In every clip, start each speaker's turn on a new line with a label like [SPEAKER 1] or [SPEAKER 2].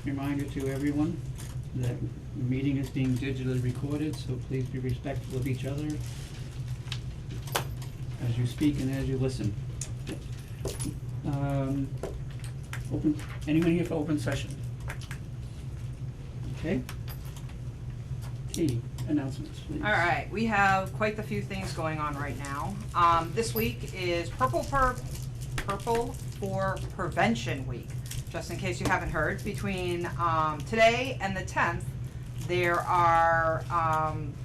[SPEAKER 1] reminder to everyone that the meeting is being digitally recorded, so please be respectful of each other as you speak and as you listen. Anyone here for open session? Okay. Katie, announcements, please.
[SPEAKER 2] All right, we have quite the few things going on right now. This week is Purple for Prevention Week. Just in case you haven't heard, between today and the 10th, there are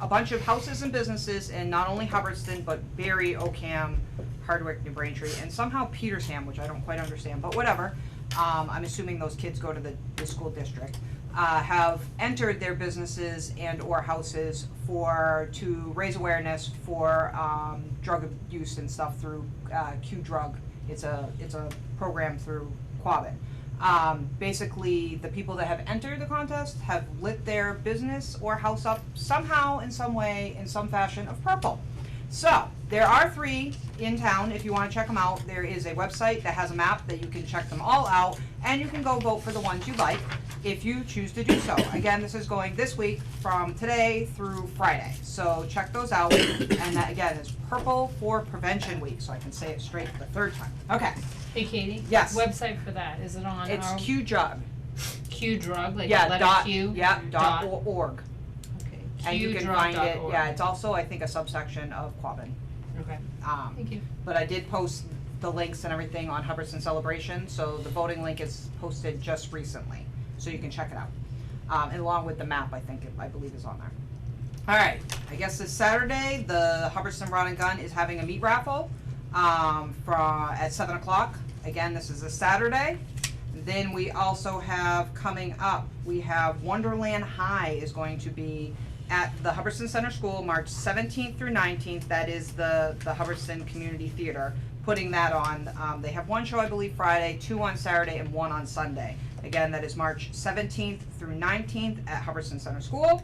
[SPEAKER 2] a bunch of houses and businesses in not only Hubbardston, but Barry, Oakham, Hardwick, New Braintree, and somehow Petersham, which I don't quite understand, but whatever. I'm assuming those kids go to the school district. Have entered their businesses and or houses to raise awareness for drug abuse and stuff through Q Drug. It's a program through Quabbin. Basically, the people that have entered the contest have lit their business or house up somehow, in some way, in some fashion of purple. So, there are 3 in town if you want to check them out. There is a website that has a map that you can check them all out, and you can go vote for the ones you like if you choose to do so. Again, this is going this week from today through Friday. So check those out, and that again is Purple for Prevention Week, so I can say it straight for the 3rd time. Okay.
[SPEAKER 3] Hey Katie?
[SPEAKER 2] Yes.
[SPEAKER 3] Website for that, is it on
[SPEAKER 2] It's
[SPEAKER 3] our
[SPEAKER 2] Q Drug.
[SPEAKER 3] Q Drug, like
[SPEAKER 2] Yeah,
[SPEAKER 3] letter Q?
[SPEAKER 2] .org.
[SPEAKER 3] Okay,
[SPEAKER 2] And you can
[SPEAKER 3] qdrug.org.
[SPEAKER 2] find it, yeah, it's also, I think, a subsection of Quabbin.
[SPEAKER 3] Okay, thank you.
[SPEAKER 2] But I did post the links and everything on Hubbardston Celebration, so the voting link is posted just recently, so you can check it out. And along with the map, I believe is on there. All right, I guess this Saturday, the Hubbardston Rod and Gun is having a meat raffle at 7 o'clock. Again, this is a Saturday. Then we also have coming up, we have Wonderland High is going to be at the Hubbardston Center School, March 17th through 19th. That is the Hubbardston Community Theater putting that on. They have 1 show, I believe, Friday, 2 on Saturday, and 1 on Sunday. Again, that is March 17th through 19th at Hubbardston Center School.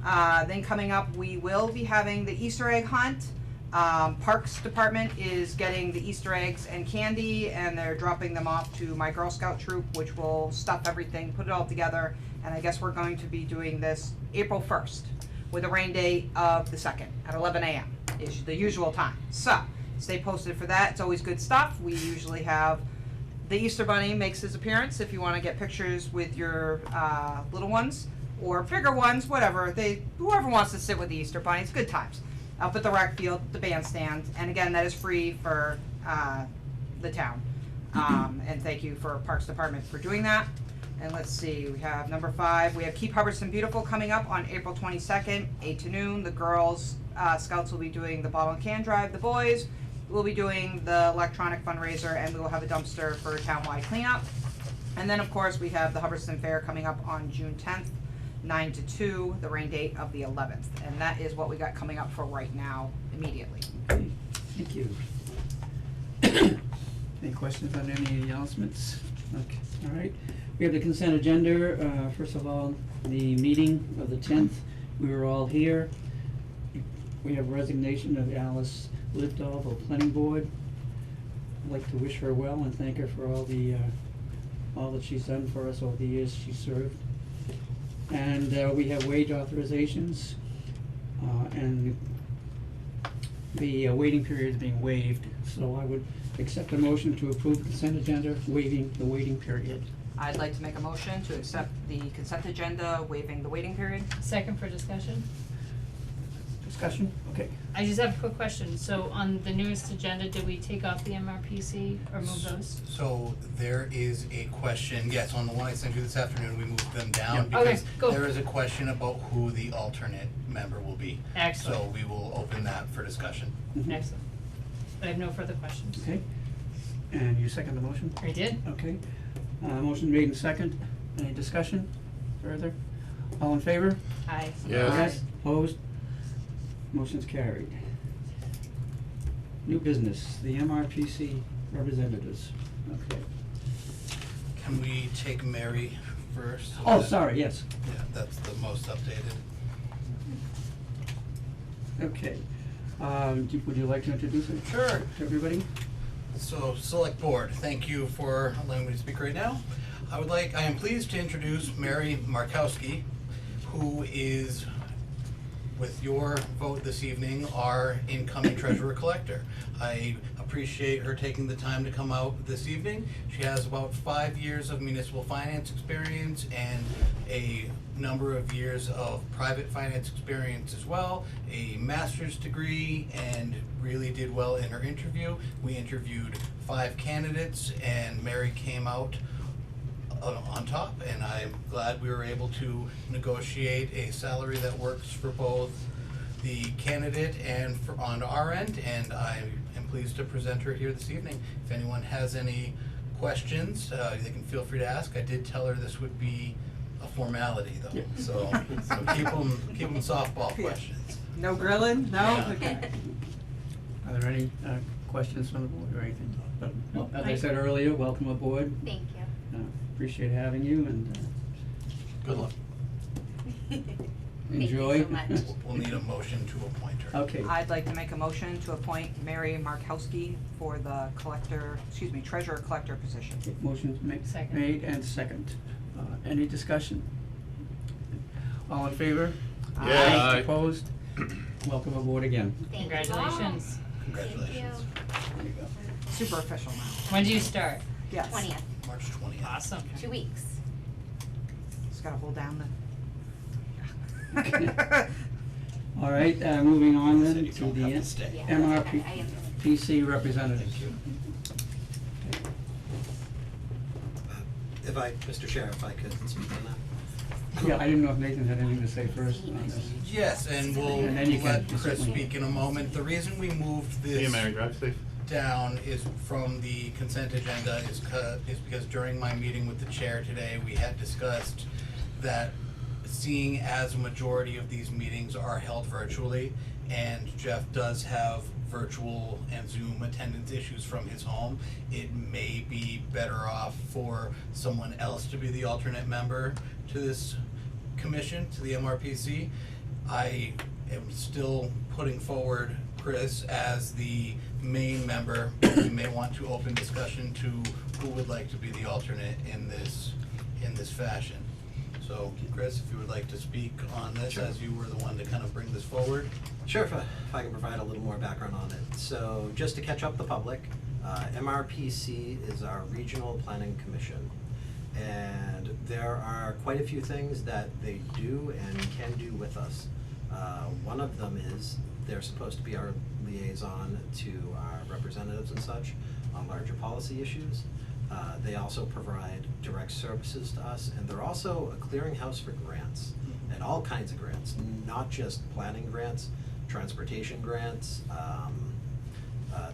[SPEAKER 2] Then coming up, we will be having the Easter egg hunt. Parks Department is getting the Easter eggs and candy, and they're dropping them off to my Girl Scout troop, which will stuff everything, put it all together, and I guess we're going to be doing this April 1st with a rain date of the 2nd at 11 a.m. is the usual time. So, stay posted for that. It's always good stuff. We usually have the Easter Bunny makes his appearance if you want to get pictures with your little ones or bigger ones, whatever. Whoever wants to sit with the Easter Bunny, it's good times. Up at the rec field, the bandstand, and again, that is free for the town. And thank you for Parks Department for doing that. And let's see, we have number 5. We have Keep Hubbardston Beautiful coming up on April 22nd, 8 to noon. The girls, Scouts will be doing the bottle and can drive. The boys will be doing the electronic fundraiser, and we will have a dumpster for townwide cleanup. And then, of course, we have the Hubbardston Fair coming up on June 10th, 9 to 2, the rain date of the 11th. And that is what we got coming up for right now, immediately.
[SPEAKER 1] Okay, thank you. Any questions on any announcements? Okay, all right. We have the consent agenda. First of all, the meeting of the 10th, we were all here. We have resignation of Alice Lipdolf of Planning Board. I'd like to wish her well and thank her for all that she's done for us over the years she served. And we have wage authorizations, and the waiting period is being waived. So I would accept a motion to approve the consent agenda, waiving the waiting period.
[SPEAKER 2] I'd like to make a motion to accept the consent agenda, waiving the waiting period.
[SPEAKER 3] Second for discussion?
[SPEAKER 1] Discussion? Okay.
[SPEAKER 3] I just have a quick question, so on the newest agenda, did we take off the MRPC or move those?
[SPEAKER 4] So there is a question, yes, on the one I sent you this afternoon, we moved them down
[SPEAKER 1] Yeah.
[SPEAKER 3] Okay,
[SPEAKER 4] because
[SPEAKER 3] cool.
[SPEAKER 4] there is a question about who the alternate member will be.
[SPEAKER 3] Excellent.
[SPEAKER 4] So we will open that for discussion.
[SPEAKER 1] Mhm.
[SPEAKER 3] Excellent. I have no further questions.
[SPEAKER 1] Okay. And you second the motion?
[SPEAKER 3] I did?
[SPEAKER 1] Okay. Motion made and second. Any discussion further? All in favor?
[SPEAKER 3] Aye.
[SPEAKER 5] Yes.
[SPEAKER 1] Opposed? Motion's carried. New business, the MRPC representatives. Okay.
[SPEAKER 4] Can we take Mary first? So
[SPEAKER 1] Oh,
[SPEAKER 4] that-
[SPEAKER 1] sorry, yes.
[SPEAKER 4] Yeah, that's the most updated.
[SPEAKER 1] Okay. Would you like to introduce it?
[SPEAKER 4] Sure.
[SPEAKER 1] To everybody?
[SPEAKER 4] So, Select Board, thank you for allowing me to speak right now. I am pleased to introduce Mary Markowski, who is, with your vote this evening, our incoming treasurer collector. I appreciate her taking the time to come out this evening. She has about 5 years of municipal finance experience and a number of years of private finance experience as well, a master's degree, and really did well in her interview. We interviewed 5 candidates and Mary came out on top, and I'm glad we were able to negotiate a salary that works for both the candidate and for on our end, and I am pleased to present her here this evening. If anyone has any questions, they can feel free to ask. I did tell her this would be a formality though,
[SPEAKER 1] Yeah.
[SPEAKER 4] so keep them softball
[SPEAKER 2] Yeah.
[SPEAKER 4] questions.
[SPEAKER 2] No grilling? No?
[SPEAKER 4] Yeah.
[SPEAKER 2] Okay.
[SPEAKER 1] Are there any questions from the board or anything? But, well, as I
[SPEAKER 3] I-
[SPEAKER 1] said earlier, welcome aboard.
[SPEAKER 5] Thank you.
[SPEAKER 1] Appreciate having you and
[SPEAKER 4] Good luck.
[SPEAKER 1] enjoy.
[SPEAKER 5] Thank you so much.
[SPEAKER 4] We'll need a motion to appoint her.
[SPEAKER 1] Okay,
[SPEAKER 2] I'd like to make a motion to appoint Mary Markowski for the treasurer collector position.
[SPEAKER 1] okay, motion
[SPEAKER 3] Second.
[SPEAKER 1] made and second. Any discussion? All in favor?
[SPEAKER 2] Yes.
[SPEAKER 6] Aye.
[SPEAKER 1] Opposed? Welcome aboard again.
[SPEAKER 5] Thank you.
[SPEAKER 3] Congratulations.
[SPEAKER 4] Congratulations.
[SPEAKER 1] There you go.
[SPEAKER 2] Super official now.
[SPEAKER 3] When do you start?
[SPEAKER 2] Yes.
[SPEAKER 5] 20th,
[SPEAKER 4] March 20th.
[SPEAKER 3] Awesome.
[SPEAKER 5] 2 weeks.
[SPEAKER 2] Just gotta hold down
[SPEAKER 1] Okay.
[SPEAKER 2] the.
[SPEAKER 1] All right, moving on
[SPEAKER 4] Said
[SPEAKER 1] then
[SPEAKER 4] you
[SPEAKER 1] to
[SPEAKER 4] don't
[SPEAKER 1] the
[SPEAKER 4] have to stay.
[SPEAKER 5] Yeah.
[SPEAKER 1] MRP.
[SPEAKER 5] I am.
[SPEAKER 1] PC representative.
[SPEAKER 4] Thank you.
[SPEAKER 7] If I, Mr. Chair, if I could speak on that?
[SPEAKER 1] Yeah, I didn't know if Nathan had anything to say first on this.
[SPEAKER 4] Yes, and we'll
[SPEAKER 1] And then you can
[SPEAKER 4] let
[SPEAKER 1] just-
[SPEAKER 4] Chris speak in a moment. The reason we moved
[SPEAKER 6] See you,
[SPEAKER 4] this
[SPEAKER 6] Mary, drive safe.
[SPEAKER 4] down is from the consent agenda is because during my meeting with the chair today, we had discussed that seeing as a majority of these meetings are held virtually, and Jeff does have virtual and Zoom attendance issues from his home, it may be better off for someone else to be the alternate member to this commission, to the MRPC. I am still putting forward Chris as the main member. We may want to open discussion to who would like to be the alternate in this fashion. So, Chris, if you would like to speak on this,
[SPEAKER 7] Sure.
[SPEAKER 4] as you were the one to kind of bring this forward.
[SPEAKER 7] Sure, if I can provide a little more background on it. So just to catch up the public, MRPC is our Regional Planning Commission. And there are quite a few things that they do and can do with us. One of them is they're supposed to be our liaison to our representatives and such on larger policy issues. They also provide direct services to us, and they're also a clearinghouse for grants, and all kinds of grants, not just planning grants, transportation grants.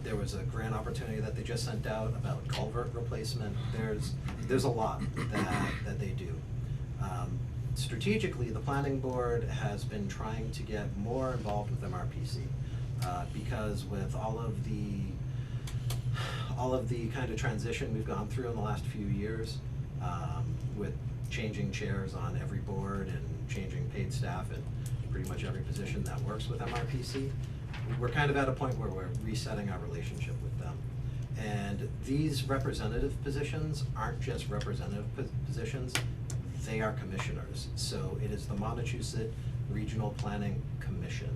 [SPEAKER 7] There was a grant opportunity that they just sent out about culvert replacement. There's a lot that they do. Strategically, the planning board has been trying to get more involved with MRPC, because with all of the kind of transition we've gone through in the last few years, with changing chairs on every board and changing paid staff at pretty much every position that works with MRPC, we're kind of at a point where we're resetting our relationship with them. And these representative positions aren't just representative positions, they are commissioners. So it is the Montechusett Regional Planning Commission.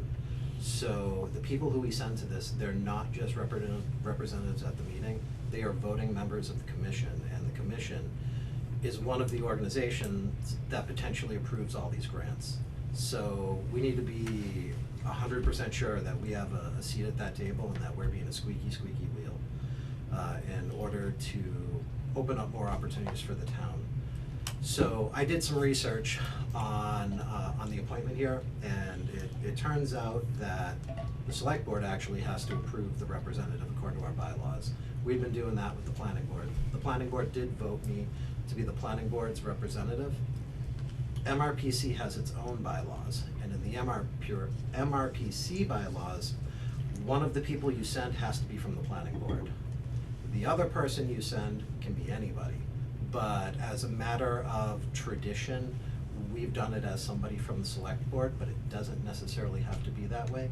[SPEAKER 7] So the people who we send to this, they're not just representatives at the meeting, they are voting members of the commission, and the commission is one of the organizations that potentially approves all these grants. So we need to be 100% sure that we have a seat at that table and that we're being a squeaky wheel in order to open up more opportunities for the town. So I did some research on the appointment here, and it turns out that the select board actually has to approve the representative according to our bylaws. We've been doing that with the planning board. The planning board did vote me to be the planning board's representative. MRPC has its own bylaws, and in the MRPC bylaws, one of the people you send has to be from the planning board. The other person you send can be anybody, but as a matter of tradition, we've done it as somebody from the select board, but it doesn't necessarily have to be that way.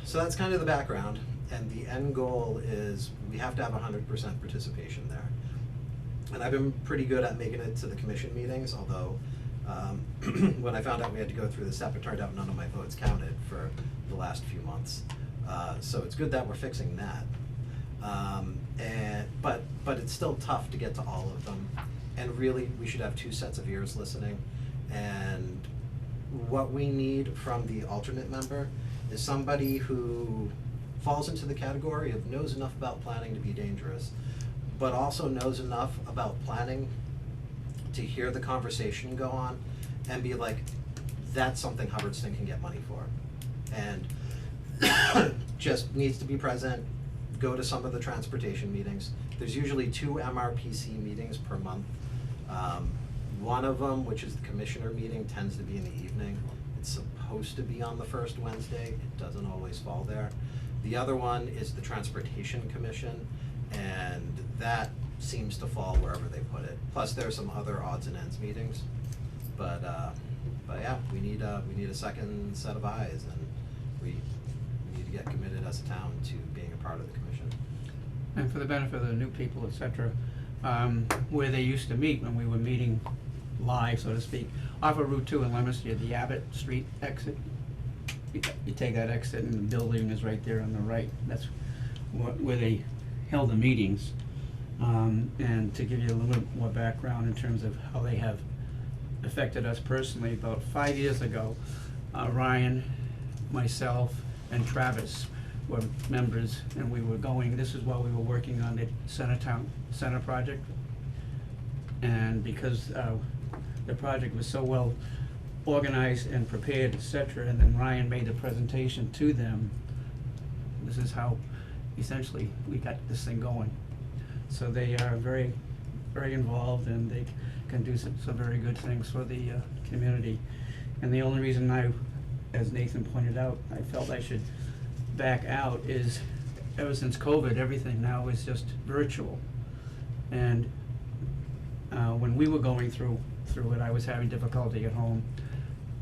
[SPEAKER 7] So that's kind of the background, and the end goal is we have to have 100% participation there. And I've been pretty good at making it to the commission meetings, although, when I found out we had to go through the step, it turned out none of my votes counted for the last few months. So it's good that we're fixing that. But it's still tough to get to all of them. And really, we should have 2 sets of ears listening. And what we need from the alternate member is somebody who falls into the category of knows enough about planning to be dangerous, but also knows enough about planning to hear the conversation go on and be like, that's something Hubbardston can get money for. And just needs to be present, go to some of the transportation meetings. There's usually 2 MRPC meetings per month. One of them, which is the commissioner meeting, tends to be in the evening. It's supposed to be on the first Wednesday, it doesn't always fall there. The other one is the Transportation Commission, and that seems to fall wherever they put it. Plus, there's some other odds and ends meetings, but yeah, we need a second set of eyes, and we need to get committed as a town to being a part of the commission.
[SPEAKER 1] And for the benefit of the new people, et cetera, where they used to meet when we were meeting live, so to speak, off of Route 2 in Leominster, the Abbott Street exit. You take that exit and the building is right there on the right. That's where they held the meetings. And to give you a little more background in terms of how they have affected us personally, about 5 years ago, Ryan, myself, and Travis were members, and we were going, this is while we were working on the Center project. And because the project was so well organized and prepared, et cetera, and then Ryan made the presentation to them, this is how essentially we got this thing going. So they are very, very involved, and they can do some very good things for the community. And the only reason I, as Nathan pointed out, I felt I should back out is, ever since COVID, everything now is just virtual. And when we were going through it, I was having difficulty at home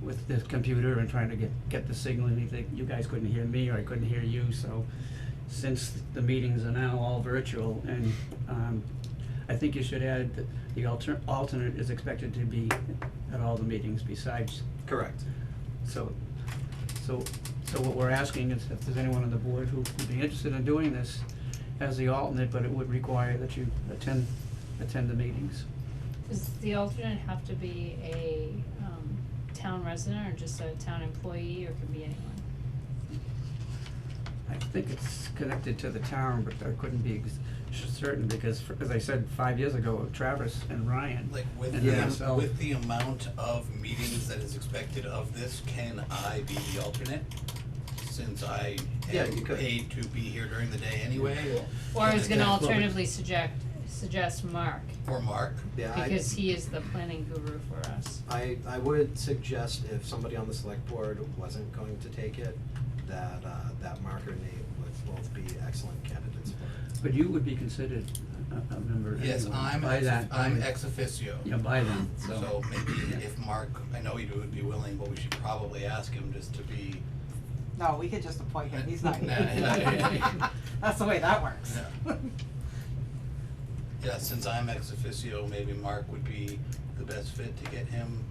[SPEAKER 1] with the computer and trying to get the signal, and you guys couldn't hear me or I couldn't hear you. So since the meetings are now all virtual, and I think you should add that the alternate is expected to be at all the meetings besides.
[SPEAKER 7] Correct.
[SPEAKER 1] So what we're asking is if there's anyone on the board who would be interested in doing this as the alternate, but it would require that you attend the meetings.
[SPEAKER 3] Does the alternate have to be a town resident or just a town employee, or can be anyone?
[SPEAKER 1] I think it's connected to the town, but I couldn't be certain because, as I said, 5 years ago, Travis and Ryan.
[SPEAKER 4] Like with
[SPEAKER 1] and myself.
[SPEAKER 4] with the amount of meetings that is expected of this, can I be the alternate? Since I
[SPEAKER 7] Yeah,
[SPEAKER 4] am
[SPEAKER 7] you could.
[SPEAKER 4] paid to be here during the day anyway.
[SPEAKER 3] Or I was gonna
[SPEAKER 1] Well, but-
[SPEAKER 3] alternatively suggest Mark,
[SPEAKER 4] Or Mark.
[SPEAKER 7] Yeah,
[SPEAKER 3] because he is the planning guru for us.
[SPEAKER 7] I would suggest if somebody on the select board wasn't going to take it, that Mark or Nate would both be excellent candidates for it.
[SPEAKER 1] But you would be considered a member
[SPEAKER 4] Yes,
[SPEAKER 1] anyway, by that.
[SPEAKER 4] I'm ex officio.
[SPEAKER 1] Yeah, by them,
[SPEAKER 4] So maybe if Mark, I know he would be willing, but we should probably ask him just to be.
[SPEAKER 2] No, we could just appoint him, he's not
[SPEAKER 4] Nah,
[SPEAKER 2] here.
[SPEAKER 4] yeah.
[SPEAKER 2] That's the way that works.
[SPEAKER 4] Yeah. Yeah, since I'm ex officio, maybe Mark would be the best fit to get him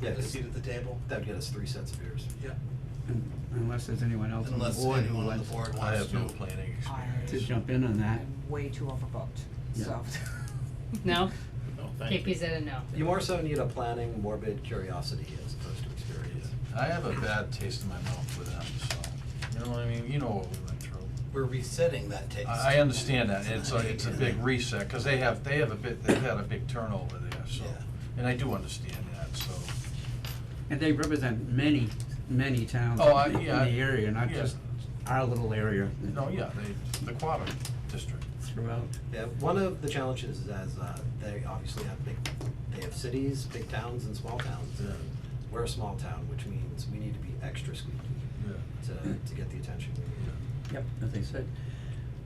[SPEAKER 7] Yeah,
[SPEAKER 4] a
[SPEAKER 7] 'cause
[SPEAKER 4] seat at the table.
[SPEAKER 7] That would get us 3 sets of ears.
[SPEAKER 4] Yeah.
[SPEAKER 1] Unless there's anyone else on the
[SPEAKER 4] Unless
[SPEAKER 1] board who
[SPEAKER 4] anyone on the
[SPEAKER 1] wants
[SPEAKER 4] board
[SPEAKER 5] I
[SPEAKER 4] wants
[SPEAKER 5] have no
[SPEAKER 4] to.
[SPEAKER 5] planning
[SPEAKER 2] I-
[SPEAKER 1] to
[SPEAKER 5] experience.
[SPEAKER 1] jump in on that.
[SPEAKER 2] I'm way too overbooked,
[SPEAKER 1] Yeah.
[SPEAKER 2] so.
[SPEAKER 3] No?
[SPEAKER 5] No, thank you.
[SPEAKER 3] KP said a no.
[SPEAKER 7] You more so need a planning, morbid curiosity as opposed to experience.
[SPEAKER 5] I have a bad taste in my mouth with them, so, you know what I mean, you know what we went through.
[SPEAKER 4] We're resetting that taste.
[SPEAKER 5] I understand that, it's a big reset, cause they've had a big turnover there, so,
[SPEAKER 4] Yeah.
[SPEAKER 5] and I do understand that, so.
[SPEAKER 1] And they represent many, many towns
[SPEAKER 5] Oh,
[SPEAKER 1] in the area, not
[SPEAKER 5] yeah.
[SPEAKER 1] just our little area.
[SPEAKER 5] No, yeah, the Quabbin district.
[SPEAKER 1] Throughout.
[SPEAKER 7] Yeah, one of the challenges is as they obviously have they have cities, big towns, and small towns.
[SPEAKER 5] Yeah.
[SPEAKER 7] And we're a small town, which means we need to be extra squeaky
[SPEAKER 5] Yeah.
[SPEAKER 7] to get the attention we need.
[SPEAKER 1] Yep, as they said.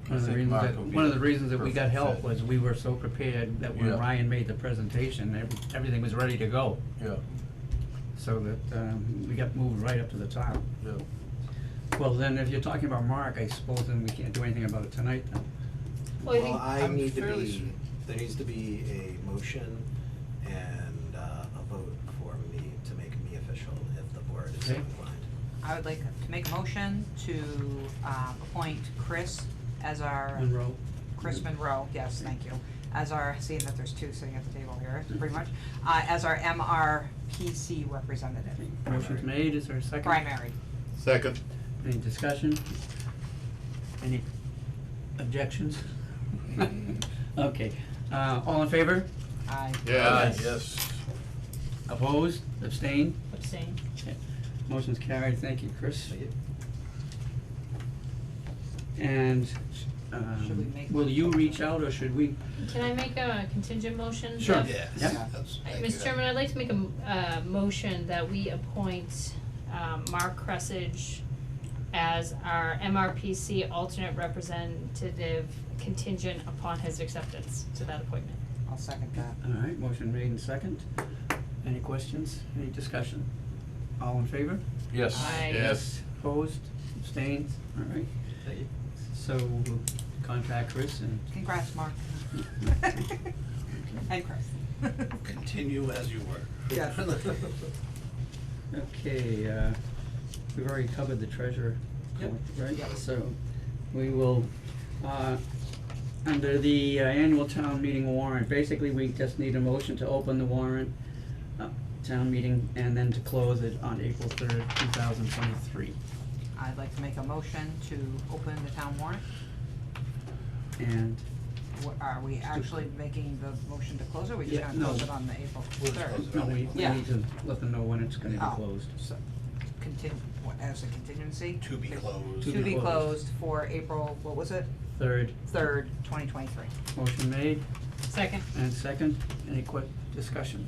[SPEAKER 5] I
[SPEAKER 1] One of the
[SPEAKER 5] think
[SPEAKER 1] reasons
[SPEAKER 5] Mark
[SPEAKER 1] that,
[SPEAKER 5] would be
[SPEAKER 1] one of the
[SPEAKER 5] the
[SPEAKER 1] reasons that we got
[SPEAKER 5] perfect
[SPEAKER 1] help
[SPEAKER 5] fit.
[SPEAKER 1] was we were so prepared that when
[SPEAKER 5] Yeah.
[SPEAKER 1] Ryan made the presentation, everything was ready to go.
[SPEAKER 5] Yeah,
[SPEAKER 1] So that, we got moved right up to the top.
[SPEAKER 5] yeah.
[SPEAKER 1] Well, then, if you're talking about Mark, I suppose then we can't do anything about it tonight then.
[SPEAKER 3] Well, I think,
[SPEAKER 7] I
[SPEAKER 4] I'm
[SPEAKER 7] need to
[SPEAKER 4] fairly
[SPEAKER 7] be there needs to be a motion and a vote for me to make me official if the board is so
[SPEAKER 1] Okay.
[SPEAKER 7] inclined.
[SPEAKER 2] I would like to make a motion to appoint Chris as our.
[SPEAKER 1] Monroe.
[SPEAKER 2] Chris Monroe, yes, thank you, as our, seeing that there's two sitting at the table here, pretty much, as our MRPC representative.
[SPEAKER 1] Motion's made, is there a second?
[SPEAKER 2] Primary.
[SPEAKER 6] Second.
[SPEAKER 1] Any discussion? Any objections? Okay, all in favor?
[SPEAKER 2] Aye.
[SPEAKER 6] Yes.
[SPEAKER 5] Yes.
[SPEAKER 1] Opposed? Abstained?
[SPEAKER 3] Abstain.
[SPEAKER 1] Motion's carried, thank you, Chris.
[SPEAKER 7] Thank you.
[SPEAKER 1] And,
[SPEAKER 2] Should we make
[SPEAKER 1] will
[SPEAKER 2] one
[SPEAKER 1] you
[SPEAKER 2] motion?
[SPEAKER 1] reach out, or should we?
[SPEAKER 3] Can I make a contingent motion?
[SPEAKER 1] Sure.
[SPEAKER 3] Jeff?
[SPEAKER 4] Yes,
[SPEAKER 1] Yeah.
[SPEAKER 4] that's, thank you.
[SPEAKER 3] Mr. Chairman, I'd like to make a motion that we appoint Mark Cressage as our MRPC alternate representative contingent upon his acceptance to that appointment.
[SPEAKER 2] I'll second that.
[SPEAKER 1] All right, motion made and second. Any questions, any discussion? All in favor?
[SPEAKER 5] Yes.
[SPEAKER 3] Aye.
[SPEAKER 6] Yes.
[SPEAKER 1] Opposed? Abstained? All right,
[SPEAKER 7] Thank you.
[SPEAKER 1] so we'll contact Chris and.
[SPEAKER 2] Congrats, Mark. And Chris.
[SPEAKER 4] Continue as you were.
[SPEAKER 2] Yes.
[SPEAKER 1] Okay, we've already covered the treasurer,
[SPEAKER 2] Yep.
[SPEAKER 1] right?
[SPEAKER 2] Yep.
[SPEAKER 1] So, we will, under the annual town meeting warrant, basically, we just need a motion to open the warrant, town meeting, and then to close it on April 3rd, 2023.
[SPEAKER 2] I'd like to make a motion to open the town warrant.
[SPEAKER 1] And,
[SPEAKER 2] Are we actually making the motion to close it, or are we just
[SPEAKER 1] Yeah,
[SPEAKER 2] gonna
[SPEAKER 1] no.
[SPEAKER 2] close it on the April
[SPEAKER 4] We'll just
[SPEAKER 2] third?
[SPEAKER 4] close it.
[SPEAKER 1] no, we
[SPEAKER 2] Yeah.
[SPEAKER 1] need to let them know when it's gonna
[SPEAKER 2] Oh.
[SPEAKER 1] be closed.
[SPEAKER 2] So, as a contingency?
[SPEAKER 4] To be closed.
[SPEAKER 1] To
[SPEAKER 2] To
[SPEAKER 1] be
[SPEAKER 2] be
[SPEAKER 1] closed.
[SPEAKER 2] closed for April, what was it?
[SPEAKER 1] 3rd,
[SPEAKER 2] 2023.
[SPEAKER 1] motion made,
[SPEAKER 3] Second.
[SPEAKER 1] and second, any quick discussion?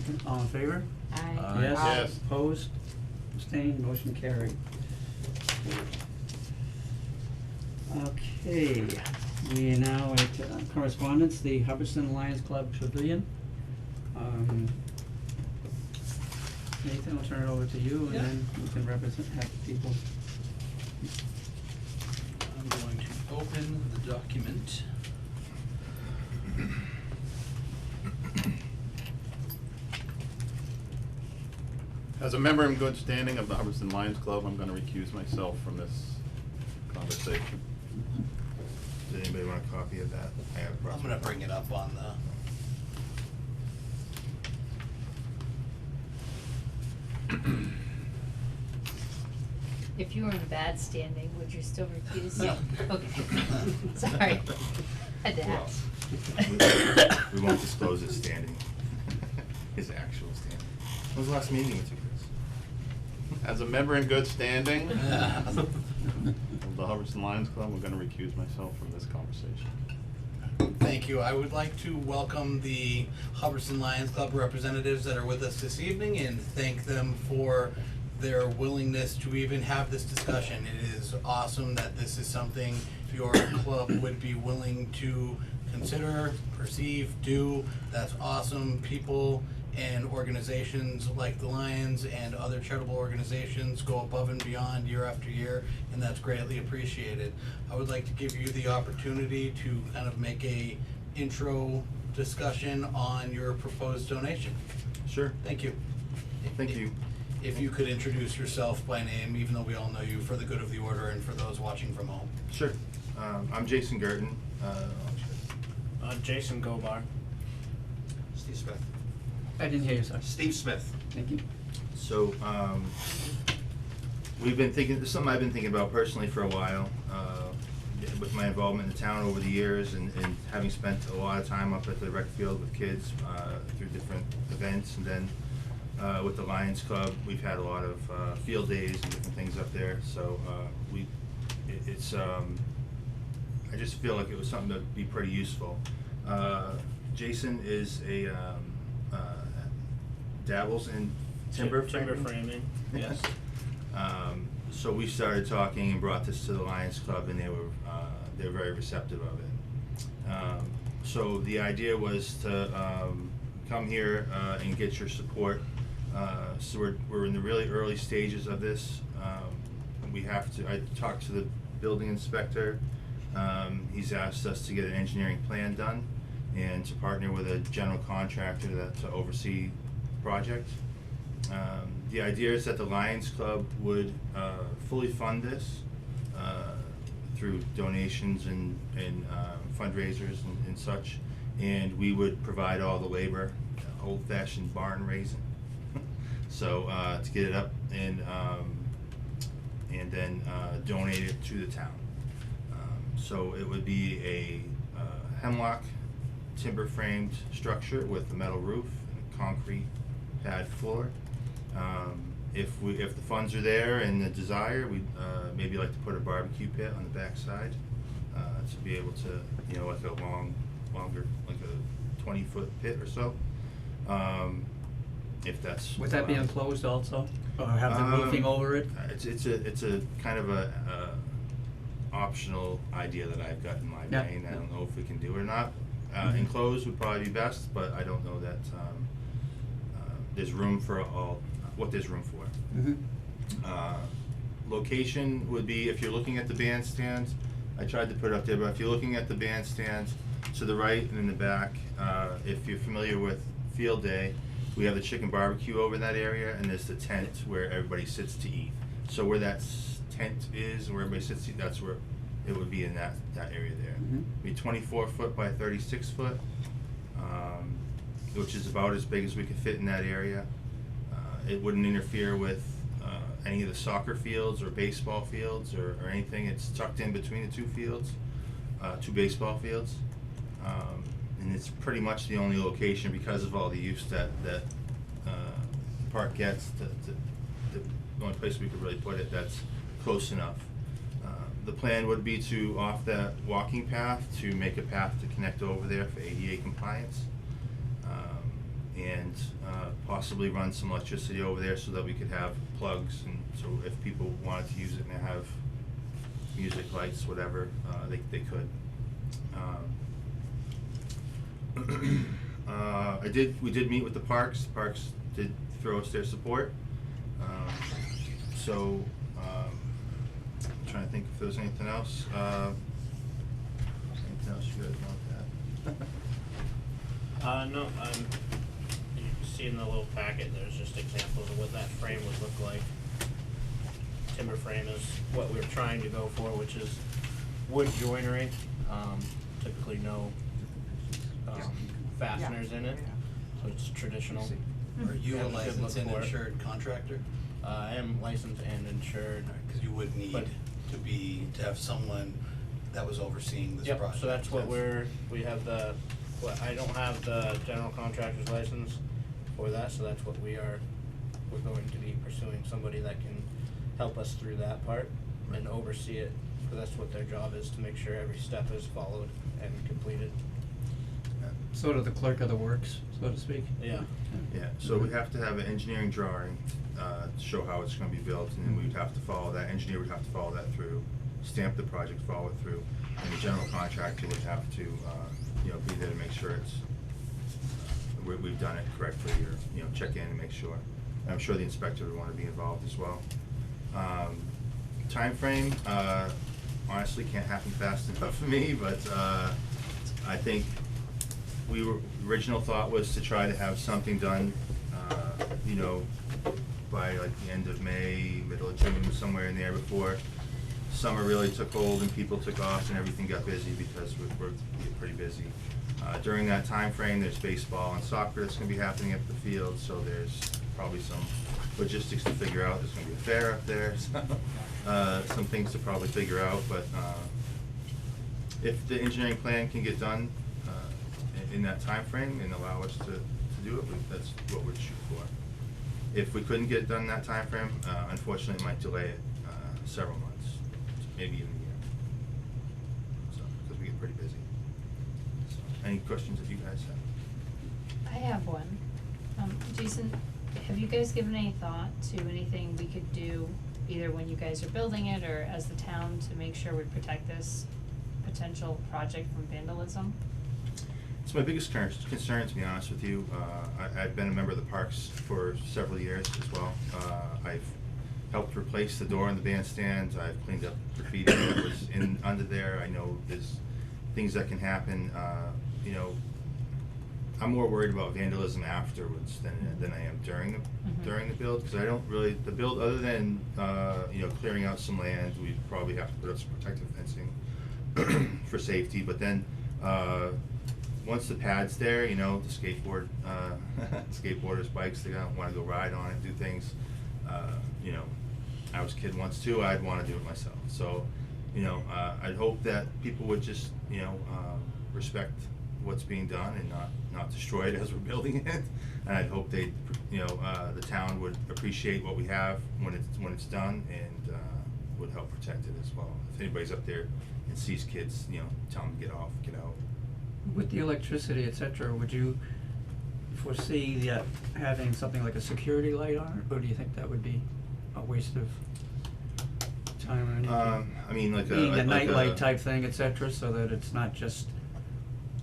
[SPEAKER 1] Okay, all in favor?
[SPEAKER 3] Aye.
[SPEAKER 1] Yes,
[SPEAKER 6] Yes.
[SPEAKER 1] opposed, abstained, motion carried. Okay, we are now at correspondence, the Hubbardston Lions Club Pavilion. Nathan, I'll turn it over to you, and
[SPEAKER 4] Yeah.
[SPEAKER 1] then you can have people.
[SPEAKER 8] I'm going to open the document.
[SPEAKER 6] As a member in good standing of the Hubbardston Lions Club, I'm gonna recuse myself from this conversation. Does anybody want a copy of that? I have
[SPEAKER 4] I'm gonna bring it up on the,
[SPEAKER 3] If you were in bad standing, would you still recuse?
[SPEAKER 4] No.
[SPEAKER 3] Okay. Sorry. Had to ask.
[SPEAKER 6] We won't disclose his standing, his actual standing. When was the last meeting with you, Chris? As a member in good standing of the Hubbardston Lions Club, I'm gonna recuse myself from this conversation.
[SPEAKER 4] thank you. I would like to welcome the Hubbardston Lions Club representatives that are with us this evening and thank them for their willingness to even have this discussion. It is awesome that this is something your club would be willing to consider, perceive, do. That's awesome. People and organizations like the Lions and other charitable organizations go above and beyond year after year, and that's greatly appreciated. I would like to give you the opportunity to kind of make a intro discussion on your proposed donation.
[SPEAKER 6] Sure.
[SPEAKER 4] Thank you.
[SPEAKER 6] Thank you.
[SPEAKER 4] If you could introduce yourself by name, even though we all know you, for the good of the order and for those watching from home.
[SPEAKER 6] Sure. I'm Jason Gerton.
[SPEAKER 8] Jason Gobar.
[SPEAKER 7] Steve Smith.
[SPEAKER 1] I didn't hear you, sir.
[SPEAKER 8] Steve Smith.
[SPEAKER 1] Thank you.
[SPEAKER 6] So, we've been thinking, this is something I've been thinking about personally for a while, with my involvement in the town over the years and having spent a lot of time up at the rec field with kids, through different events, and then, with the Lions Club, we've had a lot of, field days and different things up there, so, I just feel like it was something that'd be pretty useful. Jason is dabbles in timber framing.
[SPEAKER 8] Yes.
[SPEAKER 6] So we started talking and brought this to the Lions Club, and they were very receptive of it. So the idea was to come here and get your support. So we're in the really early stages of this. I talked to the building inspector. He's asked us to get an engineering plan done and to partner with a general contractor to oversee the project. The idea is that the Lions Club would fully fund this through donations and fundraisers and such, and we would provide all the labor, old-fashioned barn raising. So to get it up and then donate it to the town. So it would be a hemlock timber framed structure with a metal roof and a concrete pad floor. If the funds are there and the desire, we'd maybe like to put a barbecue pit on the back side to be able to, you know, like a longer, like a 20-foot pit or so. If that's
[SPEAKER 1] Would that be
[SPEAKER 6] allowed.
[SPEAKER 1] enclosed also, or have the roofing over it?
[SPEAKER 6] It's a kind of a optional idea that I've got in my
[SPEAKER 1] Yeah.
[SPEAKER 6] brain. I don't know if we can do it or not. Enclosed would probably be best, but I don't know that there's room for what there's room for.
[SPEAKER 1] Mm-hmm.
[SPEAKER 6] Location would be, if you're looking at the bandstand, I tried to put it up there, but if you're looking at the bandstand, to the right and in the back, if you're familiar with Field Day, we have the chicken barbecue over in that area, and there's the tent where everybody sits to eat. So where that tent is, where everybody sits to eat, that's where it would be, in that area there.
[SPEAKER 1] Mhm.
[SPEAKER 6] Be 24 foot by 36 foot, which is about as big as we could fit in that area. It wouldn't interfere with any of the soccer fields or baseball fields or anything. It's tucked in between the two fields, two baseball fields. And it's pretty much the only location, because of all the use that the park gets, the only place we could really put it that's close enough. The plan would be to, off that walking path, to make a path to connect over there for ADA compliance. And possibly run some electricity over there so that we could have plugs, and so if people wanted to use it and have music, lights, whatever, they could. We did meet with the parks did throw us their support. So, I'm trying to think if there was anything else, anything else you guys want to add?
[SPEAKER 9] No, you see in the little packet, there's just examples of what that frame would look like. Timber frame is what we're trying to go for, which is wood joinery, typically no, fasteners in it, so it's traditional.
[SPEAKER 8] Are you a
[SPEAKER 9] Have a good
[SPEAKER 8] licensed
[SPEAKER 9] look
[SPEAKER 8] and
[SPEAKER 9] for it.
[SPEAKER 8] insured contractor?
[SPEAKER 9] I am licensed and insured.
[SPEAKER 8] Cause you would need
[SPEAKER 9] But-
[SPEAKER 8] to have someone that was overseeing this project.
[SPEAKER 9] Yep, so that's what we have I don't have the general contractor's license for that, so that's what we're going to be pursuing, somebody that can help us through that part and oversee it, because that's what their job is, to make sure every step is followed and completed.
[SPEAKER 1] Sort of the clerk of the works, so to speak.
[SPEAKER 9] Yeah.
[SPEAKER 6] Yeah, so we have to have an engineering drawing, to show how it's gonna be built, and then we'd have to follow that, engineer would have to follow that through, stamp the project, follow it through, and the general contractor would have to, be there to make sure it's, we've done it correctly, or, check in and make sure. I'm sure the inspector would wanna be involved as well. Timeframe, honestly, can't happen fast enough for me, but, I think original thought was to try to have something done, by like the end of May, middle of June, somewhere in there, before summer really took hold and people took off and everything got busy, because we're pretty busy. During that time frame, there's baseball and soccer that's gonna be happening at the field, so there's probably some logistics to figure out. There's gonna be a fair up there, so, some things to probably figure out, but, if the engineering plan can get done, in that time frame and allow us to do it, that's what we'd shoot for. If we couldn't get it done in that time frame, unfortunately, it might delay it, several months, maybe even a year. So, because we get pretty busy. So, any questions that you guys have?
[SPEAKER 3] I have one. Jason, have you guys given any thought to anything we could do, either when you guys are building it or as the town, to make sure we protect this potential project from vandalism?
[SPEAKER 6] It's my biggest concern, to be honest with you. I've been a member of the parks for several years as well. I've helped replace the door in the bandstand. I've cleaned up graffiti that was under there. I know there's things that can happen. You know, I'm more worried about vandalism afterwards than I am during the build, because I don't really, the build, other than, you know, clearing out some land, we probably have to put up some protective fencing for safety, but then, once the pad's there, you know, the skateboarders, bikes, they don't wanna go ride on it, do things, you know, I was a kid once too, I'd wanna do it myself, so, you know, I'd hope that people would just, you know, respect what's being done and not destroy it as we're building it. And I'd hope they, you know, the town would appreciate what we have when it's done, and would help protect it as well. If anybody's up there and sees kids, you know, tell them to get off, get out.
[SPEAKER 1] With the electricity, et cetera, would you foresee having something like a security light on it, or do you think that would be a waste of time or anything?
[SPEAKER 6] I mean, like
[SPEAKER 1] Being a
[SPEAKER 6] like
[SPEAKER 1] nightlight type thing, et cetera, so that it's not just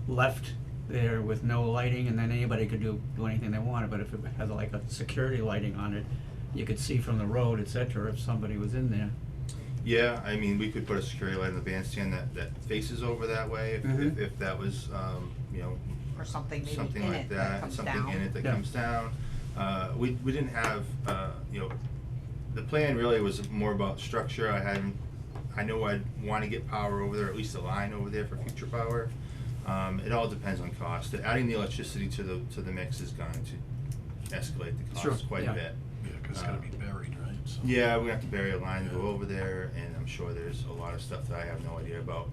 [SPEAKER 1] left there with no lighting, and then anybody could do anything they wanted, but if it has like a security lighting on it, you could see from the road, et cetera, if somebody was in there.
[SPEAKER 6] Yeah, I mean, we could put a security light in the bandstand that faces over that way, if that was, you know,
[SPEAKER 2] Or something maybe
[SPEAKER 6] something
[SPEAKER 2] in
[SPEAKER 6] like
[SPEAKER 2] it that
[SPEAKER 6] that,
[SPEAKER 2] comes
[SPEAKER 6] something
[SPEAKER 2] down.
[SPEAKER 6] in it that
[SPEAKER 1] Yeah.
[SPEAKER 6] comes down. We didn't have, you know, the plan really was more about structure. I know I'd wanna get power over there, at least a line over there for future power. It all depends on cost. Adding the electricity to the mix is going to escalate the
[SPEAKER 1] Sure,
[SPEAKER 6] cost quite
[SPEAKER 1] yeah.
[SPEAKER 6] a bit.
[SPEAKER 5] Yeah, 'cause it's gotta be buried, right? So.
[SPEAKER 6] Yeah, we're gonna have to bury a line, go over there, and I'm sure there's a lot of stuff that I have no idea about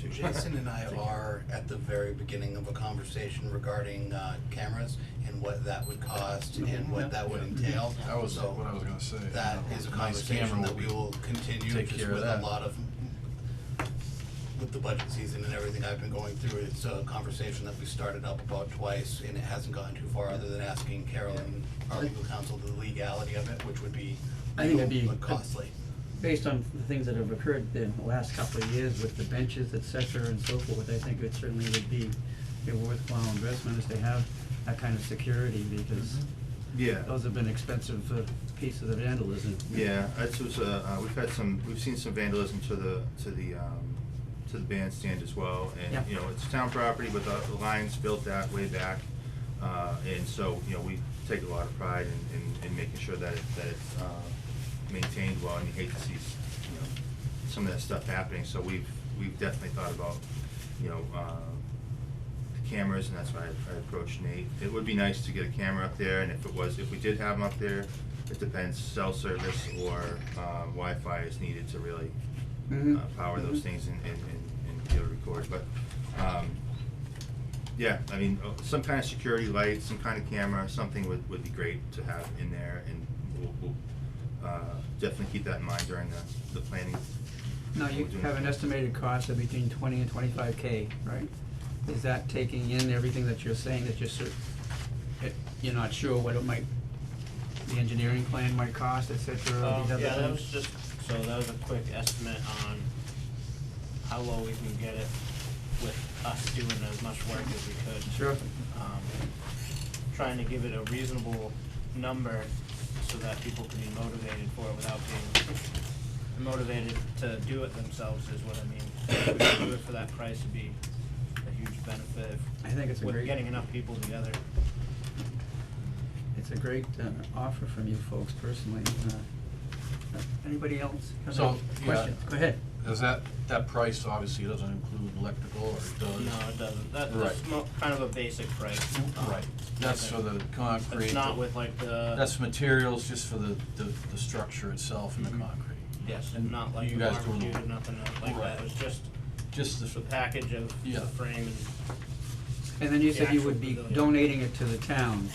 [SPEAKER 6] too.
[SPEAKER 4] Jason and I are at the very beginning of a conversation regarding cameras and what that would cost and what that would entail.
[SPEAKER 5] That was
[SPEAKER 4] So
[SPEAKER 5] what I was gonna say.
[SPEAKER 4] that is a
[SPEAKER 5] Nice
[SPEAKER 4] conversation
[SPEAKER 5] camera
[SPEAKER 4] that we will continue
[SPEAKER 5] take
[SPEAKER 4] just
[SPEAKER 5] care of
[SPEAKER 4] with a
[SPEAKER 5] that.
[SPEAKER 4] lot of, with the budget season and everything I've been going through. It's a conversation that we started up about twice, and it hasn't gone too far other than asking Carolyn, our legal counsel, the legality of it, which would be
[SPEAKER 1] I think it'd
[SPEAKER 4] legal
[SPEAKER 1] be
[SPEAKER 4] but costly.
[SPEAKER 1] Based on the things that have occurred in the last couple of years with the benches, et cetera, and so forth, I think it certainly would be a worthwhile investment is to have that kind of security, because
[SPEAKER 6] Yeah.
[SPEAKER 1] those have been expensive pieces of vandalism.
[SPEAKER 6] Yeah, we've seen some vandalism to the bandstand as well, and,
[SPEAKER 1] Yeah.
[SPEAKER 6] you know, it's town property, but the line's built that way back. And so, you know, we take a lot of pride in making sure that it's maintained well, and you hate to see, you know, some of that stuff happening, so we've definitely thought about, you know, cameras, and that's why I approached Nate. It would be nice to get a camera up there, and if we did have them up there, it depends, cell service or Wi-Fi is needed to really power those things and be able to record, but yeah, I mean, some kind of security light, some kind of camera, something would be great to have in there, and we'll definitely keep that in mind during the planning.
[SPEAKER 1] Now, you have an estimated cost of between 20 and 25K, right? Is that taking in everything that you're saying, that you're not sure what it might, the engineering plan might cost, et cetera, these other
[SPEAKER 9] Yeah, that
[SPEAKER 1] things?
[SPEAKER 9] was just, so that was a quick estimate on how low we can get it with us doing as much work as we could.
[SPEAKER 1] Sure.
[SPEAKER 9] Trying to give it a reasonable number so that people can be motivated for it without being motivated to do it themselves is what I mean. If we could do it for that price, it'd be a huge benefit
[SPEAKER 1] I think it's a
[SPEAKER 9] with
[SPEAKER 1] great,
[SPEAKER 9] getting enough people together.
[SPEAKER 1] it's a great offer from you folks personally. Anybody else have
[SPEAKER 5] So,
[SPEAKER 1] any
[SPEAKER 5] yeah.
[SPEAKER 1] questions? Go ahead.
[SPEAKER 5] Does that price obviously doesn't include electrical, or it does?
[SPEAKER 9] No, it doesn't. That's
[SPEAKER 5] Right.
[SPEAKER 9] kind of a basic price.
[SPEAKER 5] Right, that's for the concrete.
[SPEAKER 9] It's not with like the.
[SPEAKER 5] That's materials just for the structure itself and the concrete.
[SPEAKER 9] Yes,
[SPEAKER 5] And
[SPEAKER 9] not like
[SPEAKER 5] you
[SPEAKER 9] the
[SPEAKER 5] guys doing
[SPEAKER 9] barbecue
[SPEAKER 5] the-
[SPEAKER 9] or nothing like
[SPEAKER 5] Right.
[SPEAKER 9] that. It was just
[SPEAKER 5] Just
[SPEAKER 9] the package of
[SPEAKER 5] Yeah.
[SPEAKER 9] the frame and.
[SPEAKER 1] And then you
[SPEAKER 9] The
[SPEAKER 1] said you
[SPEAKER 9] actual
[SPEAKER 1] would be
[SPEAKER 9] pavilion.
[SPEAKER 1] donating it to the town.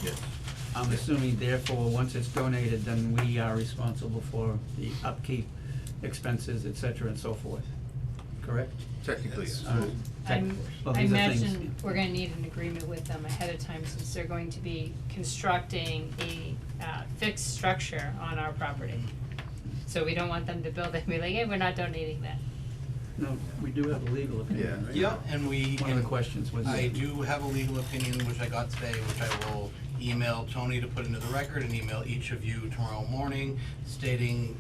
[SPEAKER 6] Yes.
[SPEAKER 1] I'm assuming therefore, once it's donated, then we are responsible for the upkeep, expenses, et cetera, and so forth, correct?
[SPEAKER 6] Technically, yes.
[SPEAKER 1] All right. Well,
[SPEAKER 3] I
[SPEAKER 1] these are things-
[SPEAKER 3] imagine we're gonna need an agreement with them ahead of time, since they're going to be constructing a fixed structure on our property. So we don't want them to build it and be like, hey, we're not donating that.
[SPEAKER 1] No, we do have a legal opinion, right?
[SPEAKER 4] And we.
[SPEAKER 1] One of the questions was.
[SPEAKER 4] I do have a legal opinion, which I got today, which I will email email Tony to put into the record and email each of you tomorrow morning stating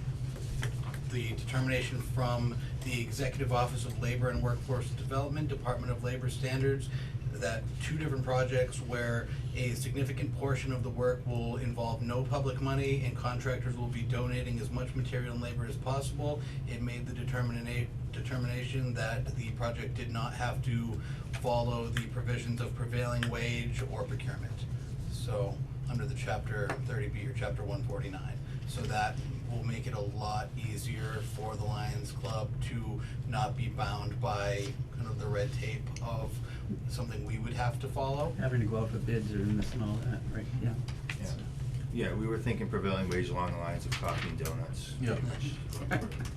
[SPEAKER 4] the determination from the Executive Office of Labor and Workforce Development, Department of Labor Standards, that 2 different projects where a significant portion of the work will involve no public money and contractors will be donating as much material and labor as possible. It made the determination that the project did not have to follow the provisions of prevailing wage or procurement. So, under the Chapter 30B or Chapter 149. So that will make it a lot easier for the Lions Club to not be bound by kind of the red tape of something we would have to follow.
[SPEAKER 1] Having to go out for bids or this and all that, right, yeah.
[SPEAKER 6] Yeah. Yeah, we were thinking prevailing wage along the lines of coffee and donuts.
[SPEAKER 5] Yeah.
[SPEAKER 6] pretty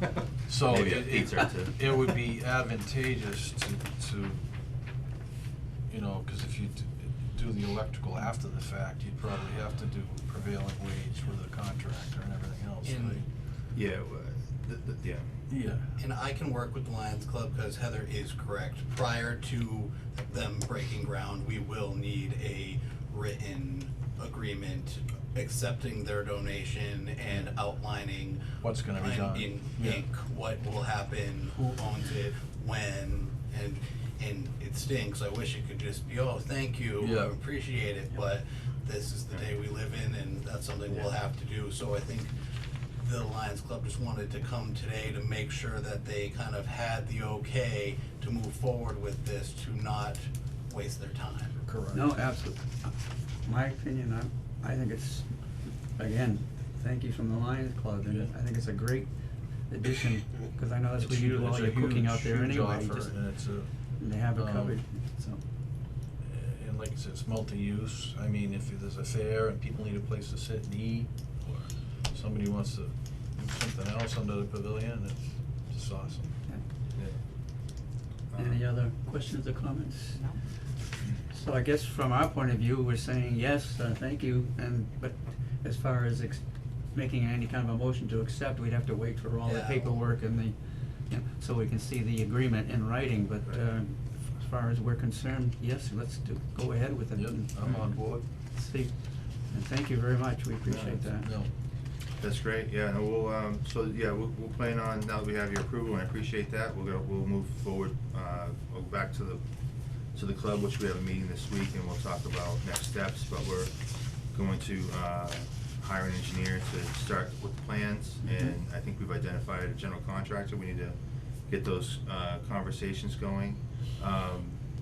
[SPEAKER 6] much.
[SPEAKER 5] So
[SPEAKER 6] Maybe a pizza or two.
[SPEAKER 5] it would be advantageous to, you know, cause if you do the electrical after the fact, you'd probably have to do prevailing wage with a contractor and everything else,
[SPEAKER 4] In-
[SPEAKER 5] right?
[SPEAKER 6] Yeah, yeah.
[SPEAKER 5] Yeah.
[SPEAKER 4] And I can work with the Lions Club, because Heather is correct. Prior to them breaking ground, we will need a written agreement accepting their donation and outlining
[SPEAKER 5] What's gonna be done.
[SPEAKER 4] in
[SPEAKER 5] Yeah.
[SPEAKER 4] ink what will happen, who owns it, when, and it stinks. I wish it could just be, oh, thank you,
[SPEAKER 5] Yeah.
[SPEAKER 4] I appreciate it, but this is the day we live in, and that's something we'll have to do. So I think the Lions Club just wanted to come today to make sure that they kind of had the okay to move forward with this, to not waste their time.
[SPEAKER 5] Correct.
[SPEAKER 1] No, absolutely. My opinion, I think it's, again, thank you from the Lions Club, and I think it's a great addition, cause I know that's where you do all your cooking out there anyway,
[SPEAKER 5] It's a huge
[SPEAKER 1] just,
[SPEAKER 5] offer, and it's a,
[SPEAKER 1] and they have it
[SPEAKER 5] um,
[SPEAKER 1] covered, so.
[SPEAKER 5] and like I said, it's multi-use. I mean, if there's a fair and people need a place to sit and eat, or somebody wants to do something else under the pavilion, it's just awesome.
[SPEAKER 1] Any other questions or comments? No. So I guess from our point of view, we're saying yes, thank you, but as far as making any kind of a motion to accept, we'd have to wait for all the
[SPEAKER 4] Yeah.
[SPEAKER 1] paperwork and so we can see the agreement in writing, but, as far as we're concerned, yes, let's go ahead with it.
[SPEAKER 5] Yep,
[SPEAKER 1] and
[SPEAKER 5] I'm on board.
[SPEAKER 1] See, and thank you very much, we appreciate that.
[SPEAKER 5] No,
[SPEAKER 6] That's great, yeah, and we'll plan on, now that we have your approval, and I appreciate that, we'll move forward, we'll go back to the club, which we have a meeting this week, and we'll talk about next steps, but we're going to, hire an engineer to start with the plans, and I think we've identified a general contractor, we need to get those, conversations going.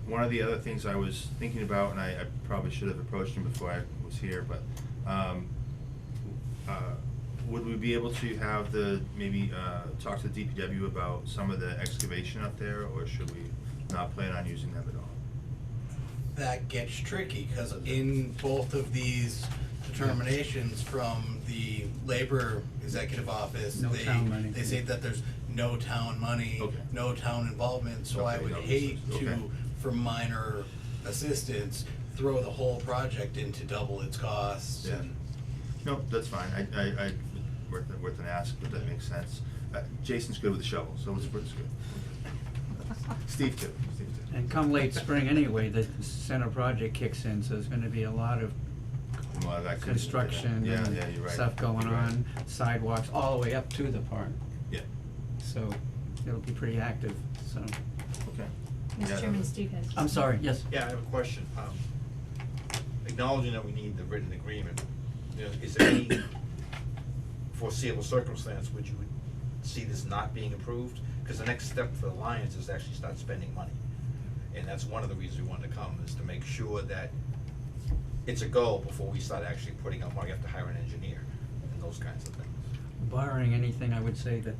[SPEAKER 6] One of the other things I was thinking about, and I probably should have approached him before I was here, but, would we be able to have maybe talk to the DPW about some of the excavation up there, or should we not plan on using them at all?
[SPEAKER 4] That gets tricky, because in both of these determinations from the Labor Executive Office,
[SPEAKER 1] No town money.
[SPEAKER 4] they say that there's no town money,
[SPEAKER 6] Okay.
[SPEAKER 4] no town involvement, so I
[SPEAKER 6] Okay,
[SPEAKER 4] would
[SPEAKER 6] no,
[SPEAKER 4] hate
[SPEAKER 6] okay.
[SPEAKER 4] to, for minor assistance, throw the whole project into double its costs.
[SPEAKER 6] Yeah. No, that's fine, I worth an ask, but that makes sense. Jason's good with the shovel, so it's good. Steve too.
[SPEAKER 1] And come late spring anyway, the center project kicks in, so there's gonna be a lot of
[SPEAKER 6] A lot of activity.
[SPEAKER 1] construction
[SPEAKER 6] Yeah,
[SPEAKER 1] and
[SPEAKER 6] yeah, you're right.
[SPEAKER 1] stuff going
[SPEAKER 6] You're right.
[SPEAKER 1] on, sidewalks all the way up to the park,
[SPEAKER 6] Yeah,
[SPEAKER 1] so it'll be pretty active, so.
[SPEAKER 6] okay. Yeah,
[SPEAKER 3] Mr. Chairman, Steve has.
[SPEAKER 1] I'm sorry, yes.
[SPEAKER 10] Yeah, I have a question. Acknowledging that we need the written agreement, you know, is there any foreseeable circumstance which you would see this not being approved? Because the next step for the Lions is to actually start spending money. And that's one of the reasons we wanted to come, is to make sure that it's a go before we start actually putting out money. You have to hire an engineer and those kinds of things.
[SPEAKER 1] Barring anything, I would say that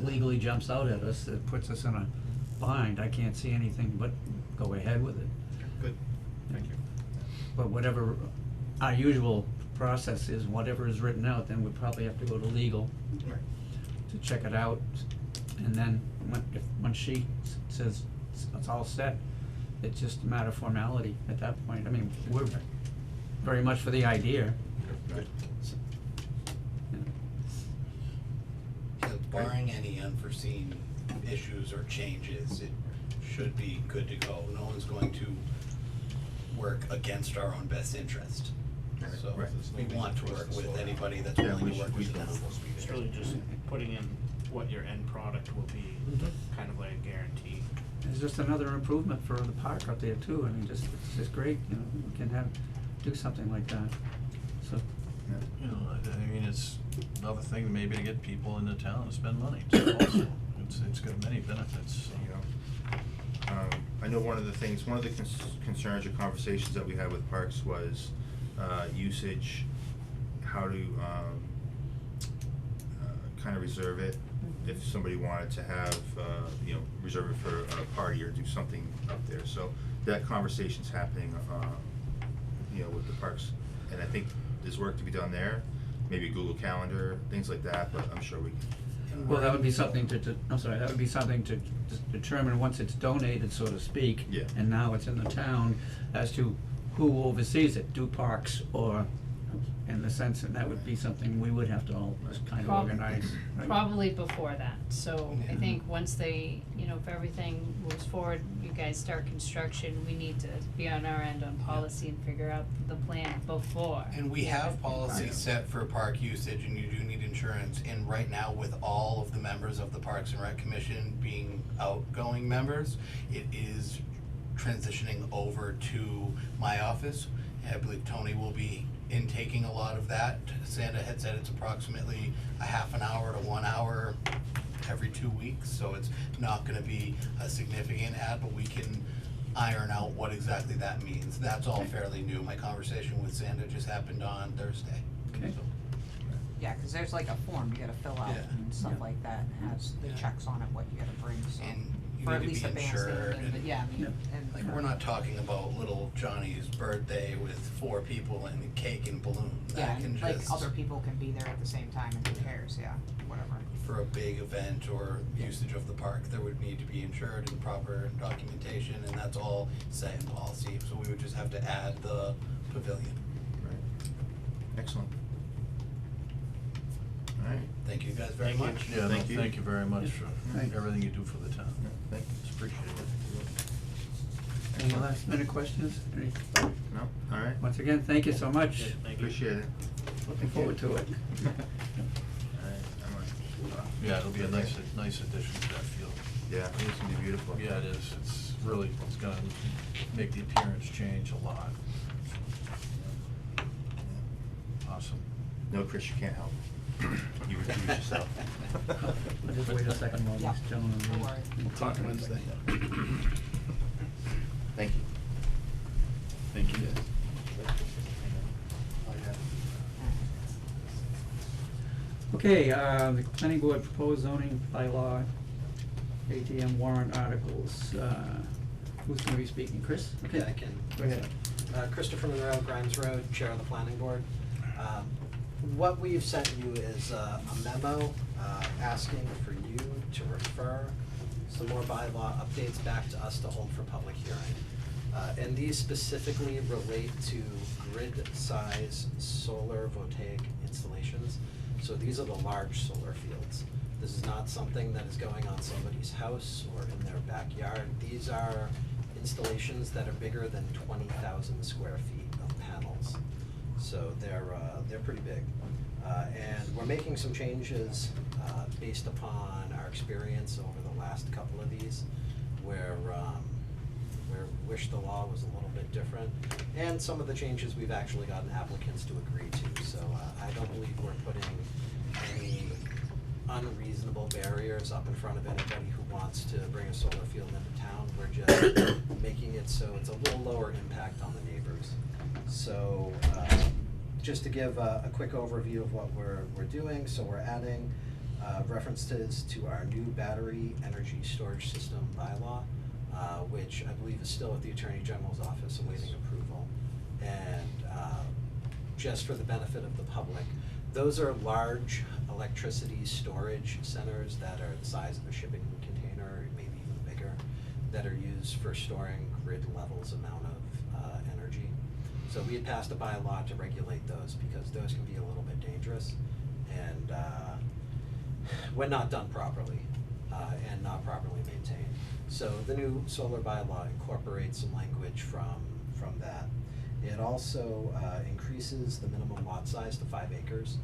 [SPEAKER 1] legally jumps out at us, that puts us in a bind, I can't see anything but go ahead with it.
[SPEAKER 10] Good, thank you.
[SPEAKER 1] But whatever our usual process is, whatever is written out, then we'd probably have to go to legal
[SPEAKER 10] Right.
[SPEAKER 1] to check it out. And then when she says it's all set, it's just a matter of formality at that point. I mean, we're very much for the idea.
[SPEAKER 10] Good.
[SPEAKER 1] So, yeah.
[SPEAKER 4] Yeah, barring any unforeseen issues or changes, it should be good to go. No one's going to work against our own best interest. So
[SPEAKER 6] Right.
[SPEAKER 4] we want to work with anybody that's
[SPEAKER 6] Yeah,
[SPEAKER 4] willing
[SPEAKER 6] we
[SPEAKER 4] to work
[SPEAKER 6] should- we
[SPEAKER 4] with
[SPEAKER 6] should.
[SPEAKER 4] us.
[SPEAKER 9] It's really just putting in what your end product will be, kind of like a guarantee.
[SPEAKER 1] It's just another improvement for the park up there too, I mean, just, it's just great, you know, we can do something like that, so.
[SPEAKER 5] You know, I mean, it's another thing maybe to get people into town to spend money too also. It's got many benefits, so.
[SPEAKER 6] You know, I know one of the concerns or conversations that we had with parks was, usage, how to, kind of reserve it. If somebody wanted to have, you know, reserve it for a party or do something up there, so that conversation's happening, you know, with the parks. And I think there's work to be done there, maybe Google Calendar, things like that, but I'm sure we can.
[SPEAKER 1] Well, that would be something that would be something to determine once it's donated, so to speak.
[SPEAKER 6] Yeah.
[SPEAKER 1] And now it's in the town, as to who oversees it, do parks or, in the sense, and that would be something we would have to all just kind of
[SPEAKER 3] Prob-
[SPEAKER 1] organize, right?
[SPEAKER 3] Probably before that, so I
[SPEAKER 4] Yeah.
[SPEAKER 3] think once they, you know, if everything moves forward, you guys start construction, we need to be on our end on policy and figure out the plan before.
[SPEAKER 4] And we have policies set for park usage, and you do need insurance, and right now with all of the members of the Parks and Rec Commission being outgoing members, it is transitioning over to my office. I believe Tony will be intaking a lot of that. Sandra had said it's approximately a half an hour to 1 hour every 2 weeks, so it's not gonna be a significant add, but we can iron out what exactly that means. That's all fairly new. My conversation with Sandra just happened on Thursday.
[SPEAKER 1] Okay.
[SPEAKER 4] So,
[SPEAKER 2] Yeah, cause there's like a form you gotta fill out
[SPEAKER 4] Yeah.
[SPEAKER 2] and stuff
[SPEAKER 1] Yeah.
[SPEAKER 2] like that, and has the
[SPEAKER 4] Yeah.
[SPEAKER 2] checks on it, what you gotta bring, so.
[SPEAKER 4] And you
[SPEAKER 2] For
[SPEAKER 4] need
[SPEAKER 2] at
[SPEAKER 4] to
[SPEAKER 2] least
[SPEAKER 4] be
[SPEAKER 2] a
[SPEAKER 4] insured,
[SPEAKER 2] bandstand,
[SPEAKER 4] and
[SPEAKER 2] but yeah, I mean,
[SPEAKER 1] Yeah.
[SPEAKER 2] and.
[SPEAKER 4] like, we're not talking about little Johnny's birthday with 4 people and cake and balloons.
[SPEAKER 2] Yeah,
[SPEAKER 4] That can
[SPEAKER 2] and like
[SPEAKER 4] just,
[SPEAKER 2] other people can be there at the same time and who cares, yeah, whatever.
[SPEAKER 4] for a big event or usage of the park, there would need to be insured and proper documentation, and that's all set in policy, so we would just have to add the pavilion.
[SPEAKER 6] Right. Excellent. All right,
[SPEAKER 4] Thank you guys very
[SPEAKER 9] Thank
[SPEAKER 4] much.
[SPEAKER 5] Yeah, no,
[SPEAKER 6] Thank you.
[SPEAKER 5] thank you very much for
[SPEAKER 1] Thanks.
[SPEAKER 5] everything you do for the town.
[SPEAKER 6] yeah, thank you.
[SPEAKER 5] It's appreciated.
[SPEAKER 1] Any last minute questions? Any,
[SPEAKER 6] No, all right,
[SPEAKER 1] once again, thank you so much,
[SPEAKER 9] Yeah, thank you.
[SPEAKER 6] appreciate it.
[SPEAKER 1] looking forward to it.
[SPEAKER 6] All right, I'm like,
[SPEAKER 5] Yeah, it'll be a nice addition to that field.
[SPEAKER 6] yeah, I think it's gonna be beautiful.
[SPEAKER 5] Yeah, it is. It's gonna make the appearance change a lot. Awesome.
[SPEAKER 6] No, Chris, you can't help. You recuse yourself.
[SPEAKER 1] I'll just wait a second while
[SPEAKER 2] Yeah,
[SPEAKER 1] these gentlemen.
[SPEAKER 2] no worries.
[SPEAKER 4] We'll talk Wednesday.
[SPEAKER 6] Thank you.
[SPEAKER 5] Thank you.
[SPEAKER 1] Okay, the planning board proposed zoning bylaw, ATM warrant articles, who's gonna be speaking, Chris? Okay.
[SPEAKER 7] Yeah, I can.
[SPEAKER 1] Go ahead.
[SPEAKER 7] Christopher Monroe, Grimes Road, Chair of the Planning Board. What we've sent you is a memo asking for you to refer some more bylaw updates back to us to hold for public hearing. And these specifically relate to grid size solar voltaic installations. So these are the large solar fields. This is not something that is going on somebody's house or in their backyard. These are installations that are bigger than 20,000 square feet of panels. So they're pretty big. And we're making some changes based upon our experience over the last couple of these, where wish the law was a little bit different. And some of the changes we've actually gotten applicants to agree to. So I don't believe we're putting any unreasonable barriers up in front of anybody who wants to bring a solar field into town. We're just making it so it's a little lower impact on the neighbors. So just to give a quick overview of what we're doing, so we're adding references to our new battery energy storage system bylaw, which I believe is still at the Attorney General's office awaiting approval. And just for the benefit of the public, those are large electricity storage centers that are the size of a shipping container, maybe even bigger, that are used for storing grid levels amount of energy. So we had passed a bylaw to regulate those because those can be a little bit dangerous and when not done properly and not properly maintained. So the new solar bylaw incorporates some language from that. It also increases the minimum lot size to 5 acres,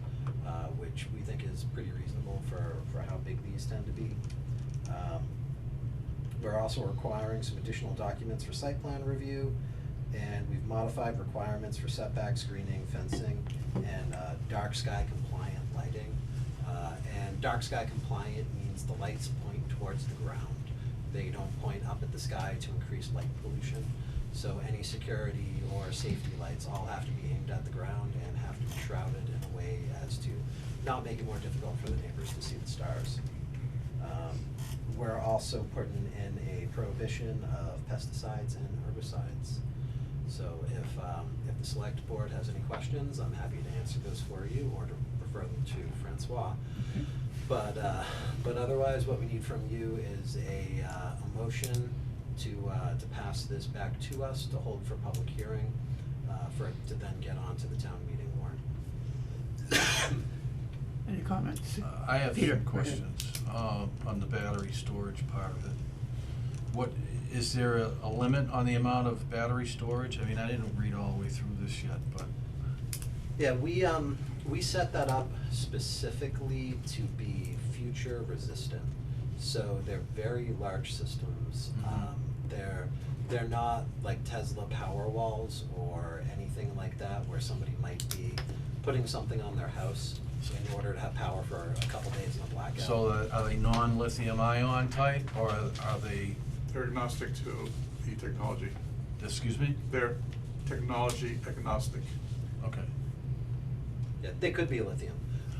[SPEAKER 7] which we think is pretty reasonable for how big these tend to be. We're also requiring some additional documents for site plan review, and we've modified requirements for setback screening, fencing, and dark sky compliant lighting. And dark sky compliant means the lights point towards the ground. They don't point up at the sky to increase light pollution. So any security or safety lights all have to be aimed at the ground and have to be shrouded in a way as to not make it more difficult for the neighbors to see the stars. We're also putting in a prohibition of pesticides and herbicides. So if the select board has any questions, I'm happy to answer those for you or to refer them to Francois. But otherwise, what we need from you is a motion to pass this back to us, to hold for public hearing, for it to then get onto the town meeting warrant.
[SPEAKER 1] Any comments?
[SPEAKER 5] I have
[SPEAKER 1] Peter,
[SPEAKER 5] some
[SPEAKER 1] go ahead.
[SPEAKER 5] questions, on the battery storage part of it. What, is there a limit on the amount of battery storage? I mean, I didn't read all the way through this yet, but.
[SPEAKER 7] Yeah, we set that up specifically to be future resistant. So they're very large systems. They're not like Tesla Powerwalls or anything like that where somebody might be putting something on their house in order to have power for a couple days in a blackout.
[SPEAKER 5] So are they non-lithium ion type, or are they,
[SPEAKER 11] They're agnostic to the technology.
[SPEAKER 5] excuse me?
[SPEAKER 11] They're technology agnostic.
[SPEAKER 5] Okay.
[SPEAKER 7] Yeah, they could be lithium,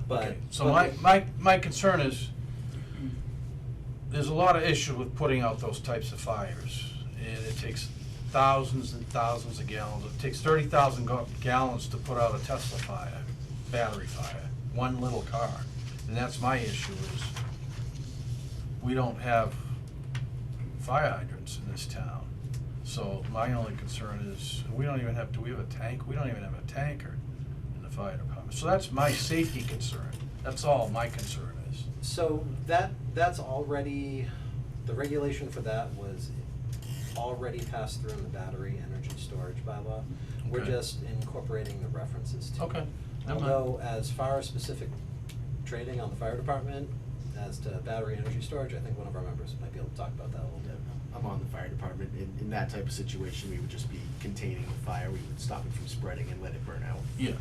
[SPEAKER 7] but.
[SPEAKER 5] Okay, so my concern is, there's a lot of issue with putting out those types of fires, and it takes thousands and thousands of gallons. It takes 30,000 gallons to put out a Tesla fire, battery fire, one little car. And that's my issue is, we don't have fire hydrants in this town. So my only concern is, we don't even have, do we have a tank? We don't even have a tanker in the fire department. So that's my safety concern. That's all my concern is.
[SPEAKER 7] So that's already, the regulation for that was already passed through in the battery energy storage bylaw. We're
[SPEAKER 5] Okay.
[SPEAKER 7] just incorporating the references to it.
[SPEAKER 5] Okay, never mind.
[SPEAKER 7] Although, as far as specific training on the fire department, as to battery energy storage, I think one of our members might be able to talk about that a little bit.
[SPEAKER 12] I'm on the fire department. In that type of situation, we would just be containing the fire. We would stop it from spreading and let it burn out.
[SPEAKER 5] Yeah.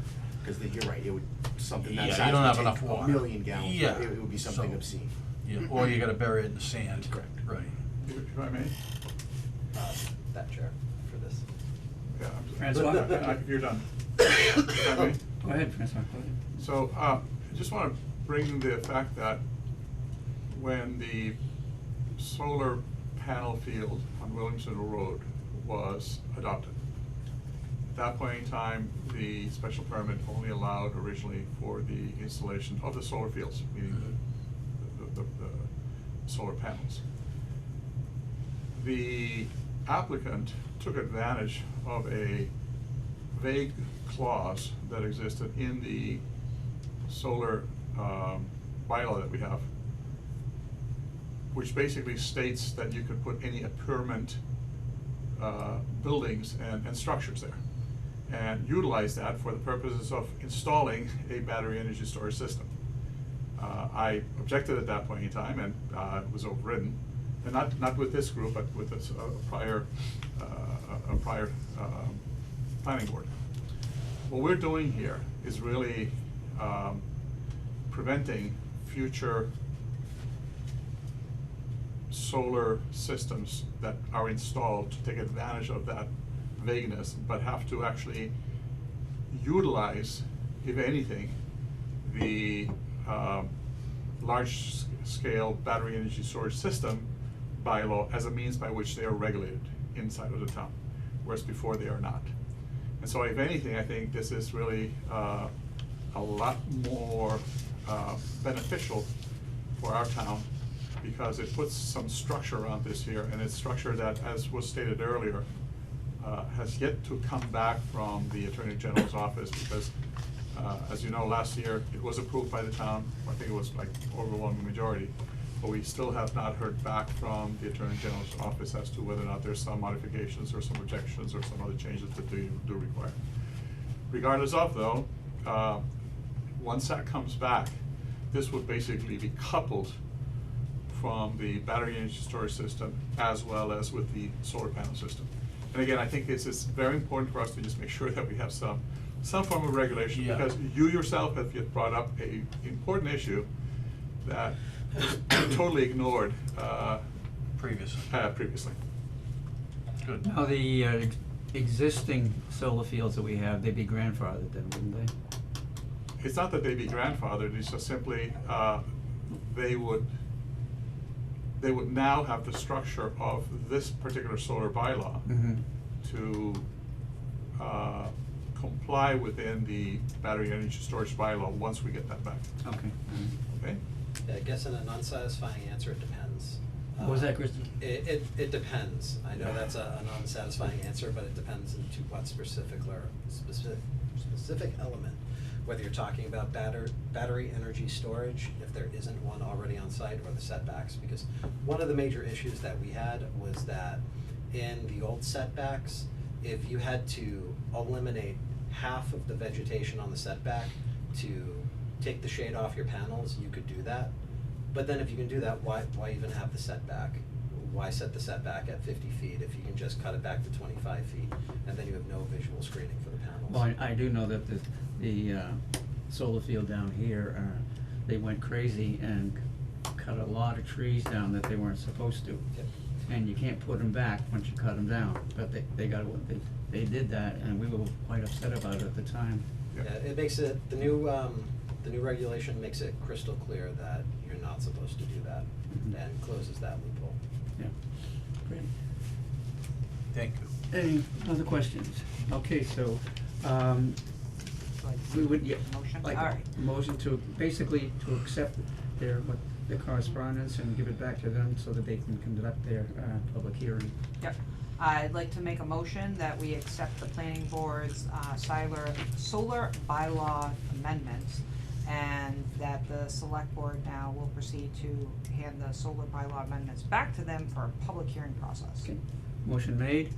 [SPEAKER 12] Because you're right, it would, something that
[SPEAKER 5] Yeah,
[SPEAKER 12] size
[SPEAKER 5] you don't
[SPEAKER 12] would
[SPEAKER 5] have
[SPEAKER 12] take
[SPEAKER 5] enough water.
[SPEAKER 12] 1 million gallons.
[SPEAKER 5] Yeah,
[SPEAKER 12] It would be something
[SPEAKER 5] so-
[SPEAKER 12] obscene.
[SPEAKER 5] Yeah, or you gotta bury it in the sand.
[SPEAKER 12] Correct.
[SPEAKER 5] Right.
[SPEAKER 11] If I may?
[SPEAKER 7] That chair for this.
[SPEAKER 11] Yeah,
[SPEAKER 1] Francois?
[SPEAKER 11] if you're done. If I may?
[SPEAKER 1] Go ahead, Francois, go ahead.
[SPEAKER 11] So, I just wanna bring the fact that when the solar panel field on Williamson Road was adopted, at that point in time, the special permit only allowed originally for the installation of the solar fields, meaning the solar panels. The applicant took advantage of a vague clause that existed in the solar bylaw that we have, which basically states that you could put any permanent buildings and structures there, and utilize that for the purposes of installing a battery energy storage system. I objected at that point in time, and it was overridden, and not with this group, but with a prior planning board. What we're doing here is really preventing future solar systems that are installed to take advantage of that vagueness, but have to actually utilize, if anything, the large-scale battery energy storage system bylaw as a means by which they are regulated inside of the town, whereas before they are not. And so if anything, I think this is really a lot more beneficial for our town, because it puts some structure around this here, and it's structure that, as was stated earlier, has yet to come back from the Attorney General's office, because as you know, last year, it was approved by the town. I think it was like overwhelming majority but we still have not heard back from the Attorney General's office as to whether or not there's some modifications or some objections or some other changes that they do require. Regardless of though, once that comes back, this would basically be coupled from the battery energy storage system as well as with the solar panel system. And again, I think this is very important for us to just make sure that we have some form of regulation,
[SPEAKER 8] Yeah.
[SPEAKER 11] because you yourself have yet brought up a important issue that was totally ignored,
[SPEAKER 5] Previously.
[SPEAKER 11] previously.
[SPEAKER 5] Good.
[SPEAKER 1] Now, the existing solar fields that we have, they'd be grandfathered then, wouldn't they?
[SPEAKER 11] It's not that they be grandfathered, it's just simply, they would now have the structure of this particular solar bylaw
[SPEAKER 1] Mm-hmm.
[SPEAKER 11] to comply within the battery energy storage bylaw once we get that back,
[SPEAKER 1] Okay.
[SPEAKER 11] okay?
[SPEAKER 7] Yeah, I guess in an unsatisfying answer, it depends.
[SPEAKER 1] What was that, Kristen?
[SPEAKER 7] It depends. I know that's an unsatisfying answer, but it depends into what specific element. Whether you're talking about battery energy storage, if there isn't one already on site, or the setbacks. Because one of the major issues that we had was that in the old setbacks, if you had to eliminate half of the vegetation on the setback to take the shade off your panels, you could do that. But then if you can do that, why even have the setback? Why set the setback at 50 feet if you can just cut it back to 25 feet, and then you have no visual screening for the panels?
[SPEAKER 1] Well, I do know that the solar field down here, they went crazy and cut a lot of trees down that they weren't supposed to.
[SPEAKER 7] Yep.
[SPEAKER 1] And you can't put them back once you cut them down, but they did that, and we were quite upset about it at the time.
[SPEAKER 7] Yeah, it makes it, the new regulation makes it crystal clear that you're not supposed to do that,
[SPEAKER 1] Mhm.
[SPEAKER 7] and closes that loophole.
[SPEAKER 1] Yeah, great.
[SPEAKER 5] Thank you.
[SPEAKER 1] Any other questions? Okay, so,
[SPEAKER 2] Like,
[SPEAKER 1] we would, yeah,
[SPEAKER 2] motion?
[SPEAKER 1] like,
[SPEAKER 2] All right.
[SPEAKER 1] a motion to, basically, to accept their correspondence and give it back to them so that they can conduct their, public hearing.
[SPEAKER 2] Yep. I'd like to make a motion that we accept the planning board's, solar bylaw amendments, and that the select board now will proceed to hand the solar bylaw amendments back to them for a public hearing process.
[SPEAKER 1] Okay, motion made,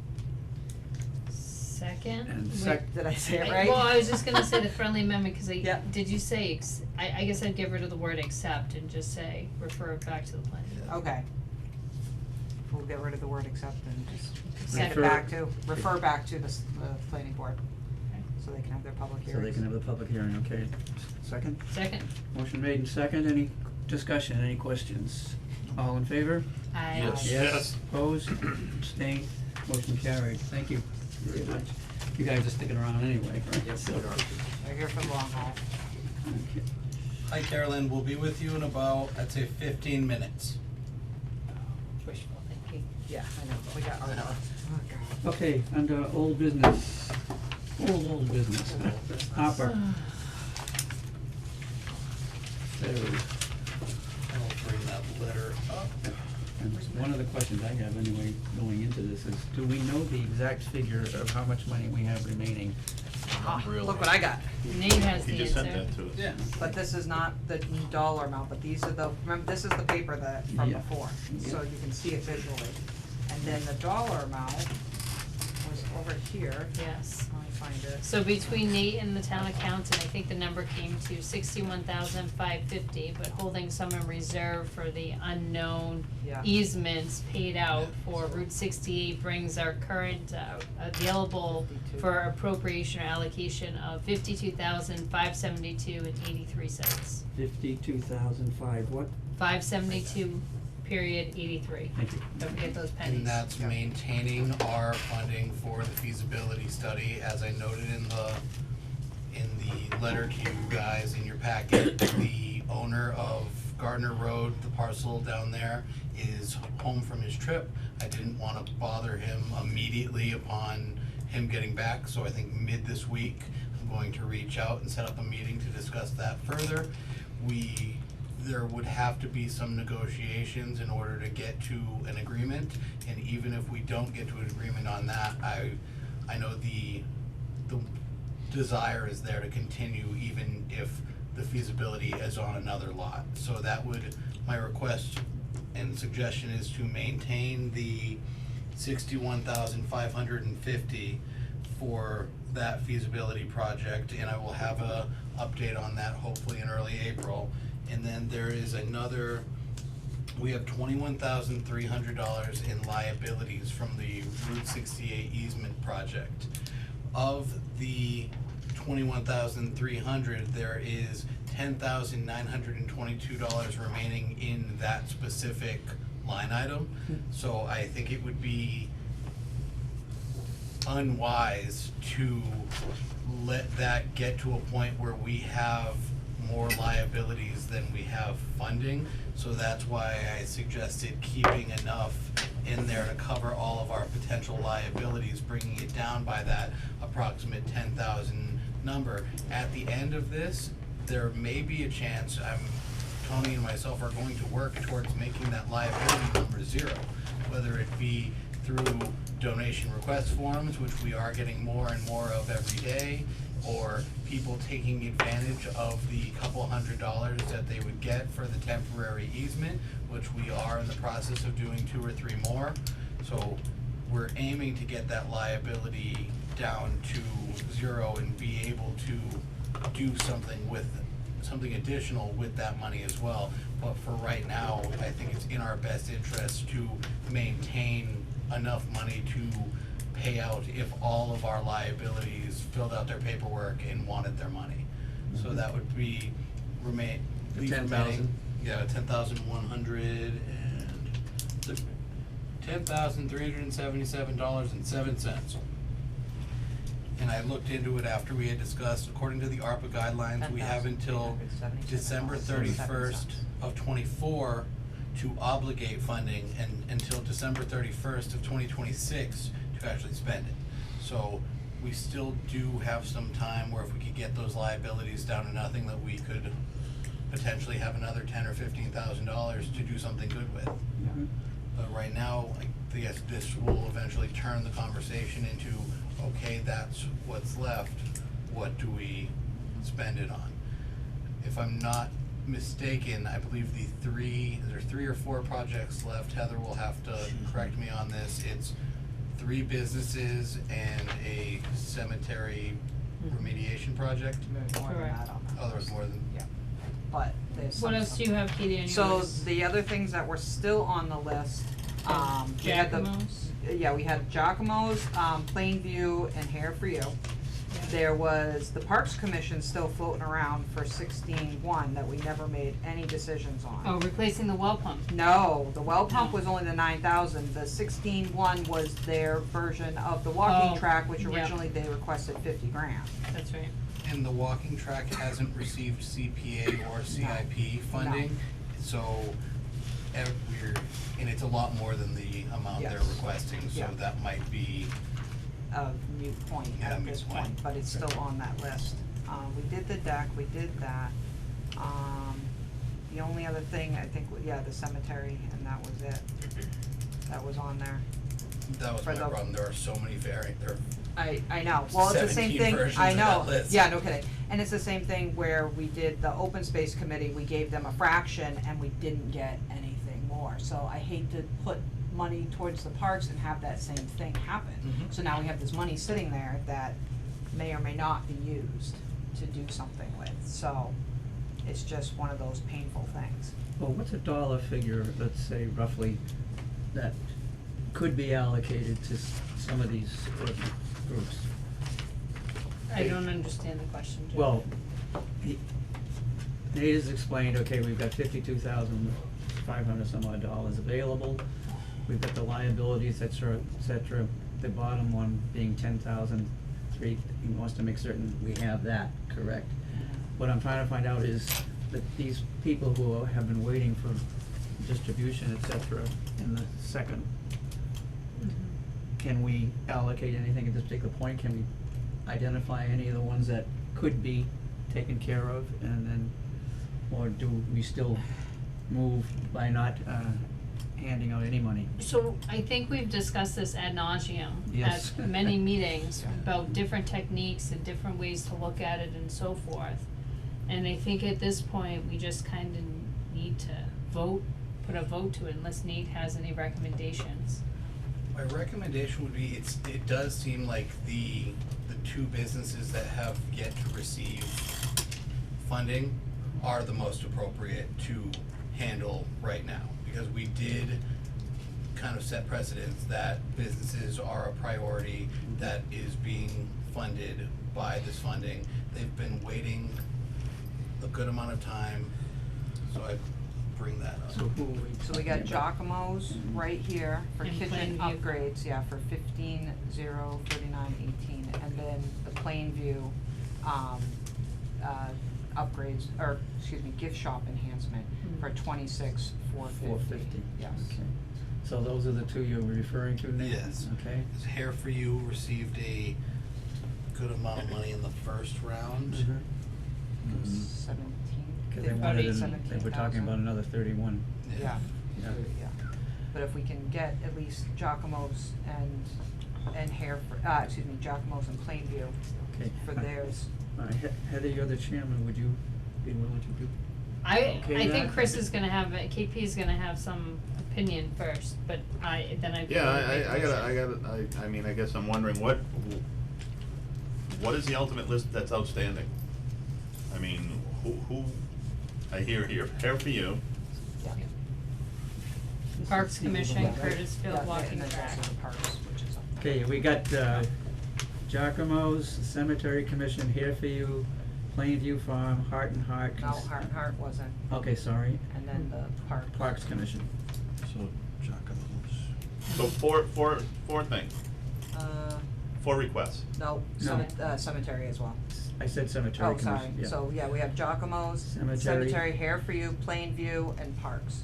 [SPEAKER 3] Second?
[SPEAKER 1] and
[SPEAKER 3] Wait,
[SPEAKER 2] Did I say it right?
[SPEAKER 3] Well, I was just gonna say the friendly amendment, cause
[SPEAKER 2] Yep.
[SPEAKER 3] did you say I guess I'd get rid of the word accept and just say refer it back to the planning board.
[SPEAKER 2] Okay. We'll get rid of the word accept and just send it
[SPEAKER 1] Refer-
[SPEAKER 2] back to, refer back to the planning board,
[SPEAKER 3] Okay.
[SPEAKER 2] so they can have their public
[SPEAKER 1] so
[SPEAKER 2] hearings.
[SPEAKER 1] they can have the public hearing, okay. Second?
[SPEAKER 3] Second,
[SPEAKER 1] Motion made and second, any discussion, any questions? All in favor?
[SPEAKER 3] I.
[SPEAKER 5] Yes.
[SPEAKER 1] Yes. Opposed, abstained, motion carried, thank you very much. You guys are sticking around anyway, right?
[SPEAKER 7] Yes,
[SPEAKER 1] So-
[SPEAKER 7] we are.
[SPEAKER 2] They're here for the long haul.
[SPEAKER 1] Okay.
[SPEAKER 8] Hi Carolyn, we'll be with you in about, I'd say 15 minutes.
[SPEAKER 3] Wishful thinking.
[SPEAKER 2] Yeah, I know, but we got our, oh god.
[SPEAKER 1] Okay, under old business, old business, Hopper. So,
[SPEAKER 8] I'll bring that letter up.
[SPEAKER 1] and one of the questions I have anyway, going into this is, do we know the exact figure of how much money we have remaining?
[SPEAKER 2] Ah,
[SPEAKER 5] Really?
[SPEAKER 2] look what I got.
[SPEAKER 3] Nate has the
[SPEAKER 6] He
[SPEAKER 3] answer.
[SPEAKER 6] just sent that to us.
[SPEAKER 8] Yeah.
[SPEAKER 2] But this is not the dollar amount, but these are the, remember, this is the paper that, from
[SPEAKER 1] Yeah.
[SPEAKER 2] before, so you can see it visually. And then the dollar amount was over here,
[SPEAKER 3] Yes.
[SPEAKER 2] let me find it.
[SPEAKER 3] So between Nate and the town accountant, I think the number came to 61,550, but holding some in reserve for the unknown
[SPEAKER 2] Yeah.
[SPEAKER 3] easements paid out for Route 68 brings our current available
[SPEAKER 2] 52.
[SPEAKER 3] for appropriation or allocation of 52,572 and 83 cents.
[SPEAKER 1] 52,005, what?
[SPEAKER 3] 572 period 83.
[SPEAKER 1] Thank you.
[SPEAKER 3] Don't forget those pennies.
[SPEAKER 8] And that's maintaining our funding for the feasibility study, as I noted in the letter to you guys in your packet. The owner of Gardner Road, the parcel down there, is home from his trip. I didn't wanna bother him immediately upon him getting back, so I think mid this week, I'm going to reach out and set up a meeting to discuss that further. There would have to be some negotiations in order to get to an agreement, and even if we don't get to an agreement on that, I know the desire is there to continue even if the feasibility is on another lot. So that would, my request and suggestion is to maintain the 61,550 for that feasibility project, and I will have a update on that hopefully in early April. And then there is another, we have $21,300 in liabilities from the Route 68 easement project. Of the 21,300, there is $10,922 remaining in that specific line item. So I think it would be unwise to let that get to a point where we have more liabilities than we have funding. So that's why I suggested keeping enough in there to cover all of our potential liabilities, bringing it down by that approximate 10,000 number. At the end of this, there may be a chance, Tony and myself are going to work towards making that liability number zero, whether it be through donation request forms, which we are getting more and more of every day, or people taking advantage of the couple $100s that they would get for the temporary easement, which we are in the process of doing 2 or 3 more. So we're aiming to get that liability down to zero and be able to do something additional with that money as well. But for right now, I think it's in our best interest to maintain enough money to pay out if all of our liabilities filled out their paperwork and wanted their money. So that would be leave remaining,
[SPEAKER 1] 10,000?
[SPEAKER 8] yeah, 10,100 and $10,377.07. And I looked into it after we had discussed, according to the ARPA guidelines, we have until December 31st of '24 to obligate funding, and until December 31st of 2026 to actually spend it. So we still do have some time where if we could get those liabilities down to nothing, that we could potentially have another $10,000 or $15,000 to do something good with. But right now, I guess this will eventually turn the conversation into, okay, that's what's left, what do we spend it on? If I'm not mistaken, I believe there are 3 or 4 projects left. Heather will have to correct me on this. It's 3 businesses and a cemetery remediation project.
[SPEAKER 2] There's more than
[SPEAKER 3] Correct.
[SPEAKER 2] that on that.
[SPEAKER 8] Oh, there's more than,
[SPEAKER 2] Yeah, but there's
[SPEAKER 3] What
[SPEAKER 2] some
[SPEAKER 3] else do you have, Katie, on yours?
[SPEAKER 2] So the other things that were still on the list, we had the.
[SPEAKER 3] Giacomo's?
[SPEAKER 2] Yeah, we had Giacomo's, Plainview, and Hair for You. There was the Parks Commission still floating around for 16-1 that we never made any decisions on.
[SPEAKER 3] Oh, replacing the well pump.
[SPEAKER 2] No, the well pump was only the 9,000, the 16-1 was their version of the walking
[SPEAKER 3] Oh,
[SPEAKER 2] track, which
[SPEAKER 3] yeah.
[SPEAKER 2] originally they requested 50 grand.
[SPEAKER 3] That's right.
[SPEAKER 8] and the walking track hasn't received CPA or CIP funding, so and it's a lot more than the amount they're
[SPEAKER 2] Yes.
[SPEAKER 8] requesting, so
[SPEAKER 2] Yeah.
[SPEAKER 8] that might be,
[SPEAKER 2] Of moot point
[SPEAKER 8] Yeah,
[SPEAKER 2] at
[SPEAKER 8] moot
[SPEAKER 2] this
[SPEAKER 8] point.
[SPEAKER 2] point, but it's still on that list. We did the deck, we did that. The only other thing, I think, the cemetery, and that was it. That was on there.
[SPEAKER 8] that was
[SPEAKER 2] For
[SPEAKER 8] my
[SPEAKER 2] the-
[SPEAKER 8] problem, there are so many there
[SPEAKER 2] I know, well, it's the same
[SPEAKER 8] 17
[SPEAKER 2] thing,
[SPEAKER 8] versions
[SPEAKER 2] I
[SPEAKER 8] of
[SPEAKER 2] know,
[SPEAKER 8] that list.
[SPEAKER 2] yeah, no kidding. And it's the same thing where we did the open space committee, we gave them a fraction and we didn't get anything more. So I hate to put money towards the parks and have that same thing happen.
[SPEAKER 8] Mhm.
[SPEAKER 2] So now we have this money sitting there that may or may not be used to do something with, so it's just one of those painful things.
[SPEAKER 1] Well, what's a dollar figure, let's say roughly, that could be allocated to some of these groups?
[SPEAKER 3] I don't understand the question, Joe.
[SPEAKER 1] Well, Nate has explained, okay, we've got $52,500 some odd dollars available. We've got the liabilities, et cetera, the bottom one being 10,003. He wants to make certain we have that, correct? What I'm trying to find out is that these people who have been waiting for distribution, et cetera, in the second, can we allocate anything at this particular point? Can we identify any of the ones that could be taken care of, and then, or do we still move by not handing out any money.
[SPEAKER 3] So I think we've discussed this ad nauseum
[SPEAKER 1] Yes.
[SPEAKER 3] at many meetings
[SPEAKER 1] Yeah.
[SPEAKER 3] about different techniques and different ways to look at it and so forth. And I think at this point, we just kinda need to put a vote to it unless Nate has any recommendations.
[SPEAKER 8] My recommendation would be, it does seem like the two businesses that have yet to receive funding are the most appropriate to handle right now. Because we did kind of set precedents that businesses are a priority that is being funded by this funding. They've been waiting a good amount of time, so I bring that up.
[SPEAKER 1] So who are we
[SPEAKER 2] So we got
[SPEAKER 1] talking about?
[SPEAKER 2] Giacomo's right here for
[SPEAKER 3] And
[SPEAKER 2] kitchen
[SPEAKER 3] Plainview.
[SPEAKER 2] upgrades, yeah, for 15,039.18, and then the Plainview, upgrades, or, excuse me, gift shop enhancement for 26,450.
[SPEAKER 1] 450.
[SPEAKER 2] Yes.
[SPEAKER 1] Okay. So those are the two you're referring to, Nate?
[SPEAKER 8] Yes.
[SPEAKER 1] Okay.
[SPEAKER 8] This Hair for You received a good amount of money in the first round.
[SPEAKER 1] Mhm.
[SPEAKER 2] 17.
[SPEAKER 1] Cause they
[SPEAKER 3] About
[SPEAKER 1] wanted,
[SPEAKER 2] 17,000.
[SPEAKER 1] they were talking about another 31.
[SPEAKER 2] Yeah,
[SPEAKER 1] Yeah.
[SPEAKER 2] yeah. But if we can get at least Giacomo's and hair for, excuse me, Giacomo's and Plainview
[SPEAKER 1] Okay.
[SPEAKER 2] for theirs.
[SPEAKER 1] Heather, you're the chairman, would you be willing to do?
[SPEAKER 3] I
[SPEAKER 1] Okay,
[SPEAKER 3] think
[SPEAKER 1] that-
[SPEAKER 3] Chris is gonna have, KP is gonna have some opinion first, but I
[SPEAKER 13] Yeah, I mean, I guess I'm wondering, what is the ultimate list that's outstanding? I mean, who, I hear here, Hair for You,
[SPEAKER 3] Parks Commission,
[SPEAKER 2] Yeah,
[SPEAKER 3] Curtis Field
[SPEAKER 2] yeah,
[SPEAKER 3] Walking
[SPEAKER 2] and then
[SPEAKER 3] Track.
[SPEAKER 2] also the parks, which is up there.
[SPEAKER 1] Okay, we got, Giacomo's, Cemetery Commission, Here for You, Plainview Farm, Heart and Heart.
[SPEAKER 2] No, Heart and Heart wasn't,
[SPEAKER 1] Okay, sorry.
[SPEAKER 2] and then the parks.
[SPEAKER 1] Parks Commission.
[SPEAKER 5] So Giacomo's.
[SPEAKER 13] so four things,
[SPEAKER 2] Uh,
[SPEAKER 13] 4 requests.
[SPEAKER 2] no,
[SPEAKER 1] No.
[SPEAKER 2] cemetery as well.
[SPEAKER 1] I said Cemetery
[SPEAKER 2] Oh,
[SPEAKER 1] Commission,
[SPEAKER 2] sorry,
[SPEAKER 1] yeah.
[SPEAKER 2] so, yeah, we have Giacomo's,
[SPEAKER 1] Cemetery.
[SPEAKER 2] Cemetery, Hair for You, Plainview, and Parks.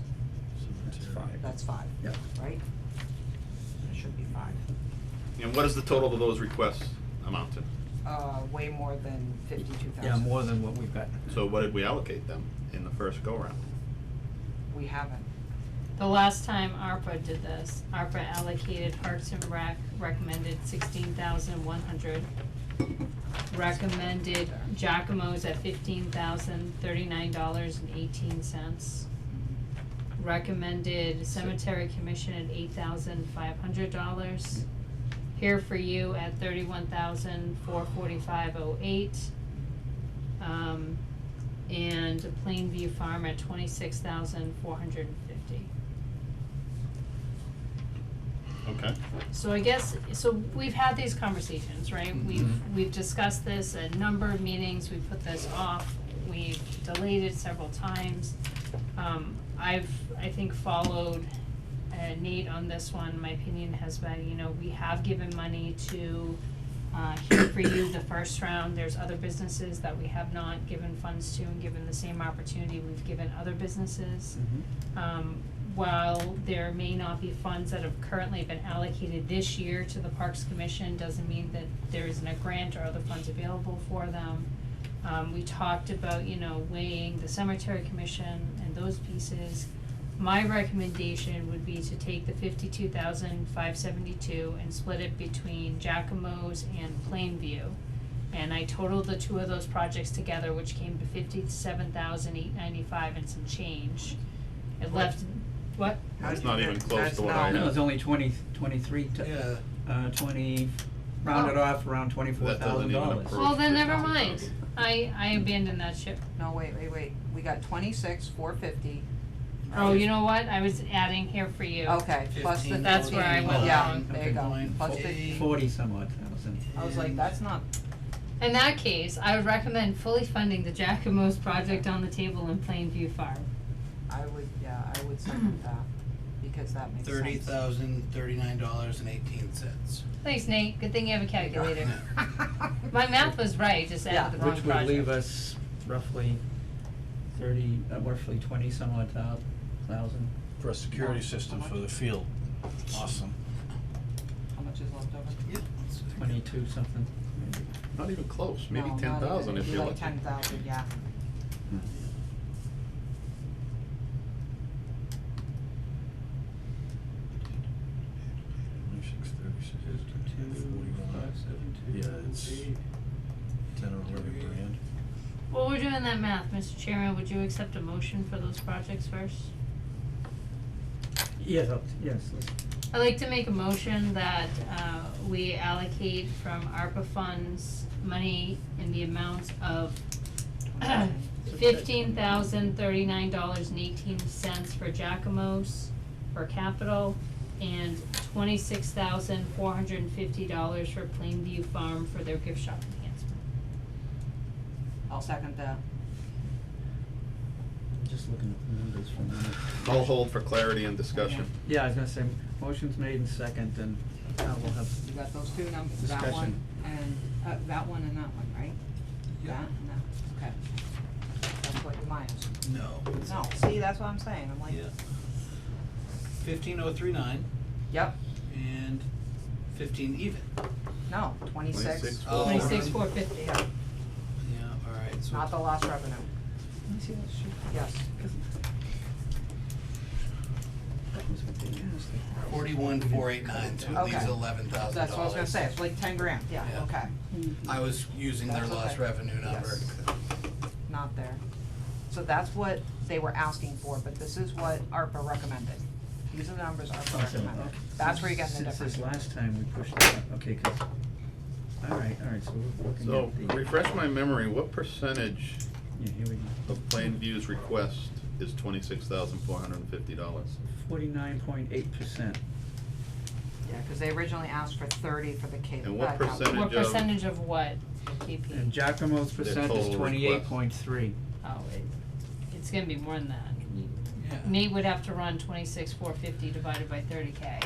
[SPEAKER 1] That's 5.
[SPEAKER 2] That's 5,
[SPEAKER 1] Yeah.
[SPEAKER 2] right? It should be 5.
[SPEAKER 13] And what is the total of those requests amount to?
[SPEAKER 2] Way more than 52,000.
[SPEAKER 1] Yeah, more than what we've got.
[SPEAKER 13] So what did we allocate them in the first go-round?
[SPEAKER 2] We haven't.
[SPEAKER 3] The last time ARPA did this, ARPA allocated Parks and Rec, recommended 16,100. Recommended Giacomo's at $15,039.18. Recommended Cemetery Commission at $8,500. Here for You at $31,445.08. And Plainview Farm at $26,450.
[SPEAKER 13] Okay.
[SPEAKER 3] So I guess, so we've had these conversations, right? We've discussed this at a number of meetings, we've put this off, we've delayed it several times. I think followed Nate on this one. My opinion has been, you know, we have given money to Here for You the first round. There's other businesses that we have not given funds to and given the same opportunity we've given other businesses. While there may not be funds that have currently been allocated this year to the Parks Commission, doesn't mean that there isn't a grant or other funds available for them. We talked about, you know, weighing the Cemetery Commission and those pieces. My recommendation would be to take the $52,572 and split it between Giacomo's and Plainview. And I totaled the two of those projects together, which came to $57,895 and some change. It left, what?
[SPEAKER 13] That's not even close to what I
[SPEAKER 1] No,
[SPEAKER 13] had.
[SPEAKER 1] it's only 23
[SPEAKER 8] Yeah.
[SPEAKER 1] 20, rounded off around $24,000.
[SPEAKER 13] approach.
[SPEAKER 3] Well, then never mind. I abandoned that ship.
[SPEAKER 2] No, wait, we got 26,450.
[SPEAKER 3] Oh, you know what? I was adding Here for You.
[SPEAKER 2] Okay, plus the.
[SPEAKER 3] That's where I went
[SPEAKER 2] Yeah,
[SPEAKER 3] wrong.
[SPEAKER 2] there you go, plus the,
[SPEAKER 1] 40 some odd thousand.
[SPEAKER 2] I was like, that's not,
[SPEAKER 3] In that case, I would recommend fully funding the Giacomo's project on the table in Plainview Farm.
[SPEAKER 2] I would second that, because that makes sense.
[SPEAKER 8] $30,039.18.
[SPEAKER 3] Thanks, Nate. Good thing you have a calculator. My math was right, just
[SPEAKER 2] Yeah.
[SPEAKER 3] added the wrong
[SPEAKER 1] Which
[SPEAKER 3] project.
[SPEAKER 1] would leave us roughly roughly 20 some odd thousand.
[SPEAKER 5] For a security system for the field, awesome.
[SPEAKER 2] How much is left over?
[SPEAKER 8] Yeah.
[SPEAKER 1] 22 something, maybe.
[SPEAKER 13] Not even close, maybe
[SPEAKER 2] No, not
[SPEAKER 13] 10,000
[SPEAKER 2] even.
[SPEAKER 13] if
[SPEAKER 2] It'd be
[SPEAKER 13] you're
[SPEAKER 2] like
[SPEAKER 13] lucky.
[SPEAKER 2] 10,000, yeah.
[SPEAKER 3] doing that math, Mr. Chairman, would you accept a motion for those projects first?
[SPEAKER 1] Yes, yes,
[SPEAKER 3] I'd like to make a motion that we allocate from ARPA funds money in the amount of $15,039.18 for Jacomos for capital and $26,450 for Plainview Farm for their gift shop enhancement.
[SPEAKER 2] I'll second that.
[SPEAKER 1] just looking at the numbers for a minute.
[SPEAKER 13] I'll hold for clarity and discussion.
[SPEAKER 1] Yeah, I was gonna say, motion's made in second, and we'll have
[SPEAKER 2] You got those two numbers, that one
[SPEAKER 1] discussion.
[SPEAKER 2] and, that one, right?
[SPEAKER 8] Yeah.
[SPEAKER 2] That and that, okay. That's what your minus.
[SPEAKER 8] No.
[SPEAKER 2] No, see, that's what I'm saying, I'm like,
[SPEAKER 8] Yeah. 15,039
[SPEAKER 2] yep,
[SPEAKER 8] and 15 even.
[SPEAKER 2] no, 26.
[SPEAKER 13] 26.
[SPEAKER 8] Oh,
[SPEAKER 3] 26,450.
[SPEAKER 2] Yeah,
[SPEAKER 8] Yeah, alright, so.
[SPEAKER 2] not the lost revenue,
[SPEAKER 1] Let me see that sheet.
[SPEAKER 2] yes.
[SPEAKER 1] That was what they asked.
[SPEAKER 8] 41,489, so at least
[SPEAKER 2] Okay.
[SPEAKER 8] $11,000.
[SPEAKER 2] That's what I was gonna say, it's like 10 grand, yeah,
[SPEAKER 8] Yeah.
[SPEAKER 2] okay,
[SPEAKER 8] I was using their
[SPEAKER 2] That's
[SPEAKER 8] lost
[SPEAKER 2] okay.
[SPEAKER 8] revenue number.
[SPEAKER 2] Yes. not there. So that's what they were asking for, but this is what ARPA recommended. These are the numbers ARPA recommended. That's where you're getting the difference.
[SPEAKER 1] Since this last time we pushed it up, okay, 'cause, alright, so we're looking
[SPEAKER 13] So,
[SPEAKER 1] at the.
[SPEAKER 13] refresh my memory, what percentage
[SPEAKER 1] Yeah, here we go.
[SPEAKER 13] of Plainview's request is $26,450?
[SPEAKER 1] 49.8%.
[SPEAKER 2] Yeah, cause they originally asked for 30 for the cable.
[SPEAKER 13] And what percentage
[SPEAKER 3] What
[SPEAKER 13] of-
[SPEAKER 3] percentage of what, KP?
[SPEAKER 1] And Giacomo's percent is
[SPEAKER 13] total
[SPEAKER 1] 28.3.
[SPEAKER 3] Oh, it's gonna be more than that.
[SPEAKER 8] Yeah.
[SPEAKER 3] Nate would have to run 26,450 divided by 30K.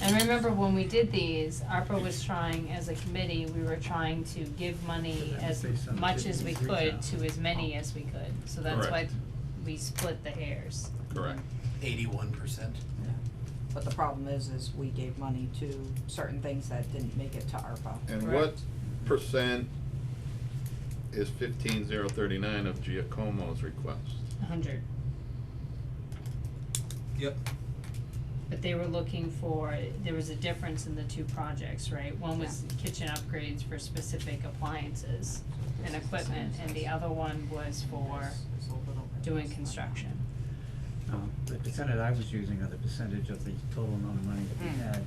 [SPEAKER 3] And remember when we did these, ARPA was trying, as a committee, we were trying to give money as
[SPEAKER 1] Based on the
[SPEAKER 3] much as we could
[SPEAKER 1] 53,000.
[SPEAKER 3] to as many as we could, so that's why
[SPEAKER 13] Correct.
[SPEAKER 3] we split the hairs.
[SPEAKER 13] Correct.
[SPEAKER 8] 81%.
[SPEAKER 2] But the problem is we gave money to certain things that didn't make it to ARPA.
[SPEAKER 13] And what
[SPEAKER 3] Correct.
[SPEAKER 13] percent is 15,039 of Giacomo's request?
[SPEAKER 3] 100.
[SPEAKER 8] Yep.
[SPEAKER 3] But they were looking for, there was a difference in the two projects, right? One was kitchen upgrades for specific appliances and equipment, and the other one was for doing construction.
[SPEAKER 1] The percentage I was using, or the percentage of the total amount of money that we had,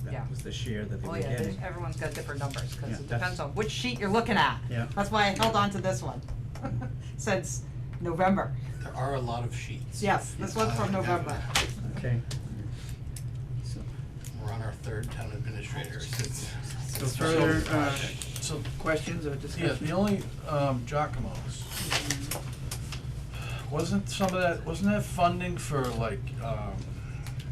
[SPEAKER 2] Yeah.
[SPEAKER 1] that was the share that they
[SPEAKER 2] Oh
[SPEAKER 1] were
[SPEAKER 2] yeah,
[SPEAKER 1] getting.
[SPEAKER 2] everyone's got different numbers, cause
[SPEAKER 1] Yeah,
[SPEAKER 2] it
[SPEAKER 1] that's-
[SPEAKER 2] depends on which sheet you're looking at.
[SPEAKER 1] Yeah.
[SPEAKER 2] That's why I held on to this one, since November.
[SPEAKER 8] There are a lot of sheets.
[SPEAKER 2] Yes, this one's from November.
[SPEAKER 1] Okay. So,
[SPEAKER 8] We're on our third town administrator since.
[SPEAKER 1] so further,
[SPEAKER 5] So,
[SPEAKER 1] questions or
[SPEAKER 5] yeah,
[SPEAKER 1] discussion?
[SPEAKER 5] the only, Giacomo's, wasn't that funding for like,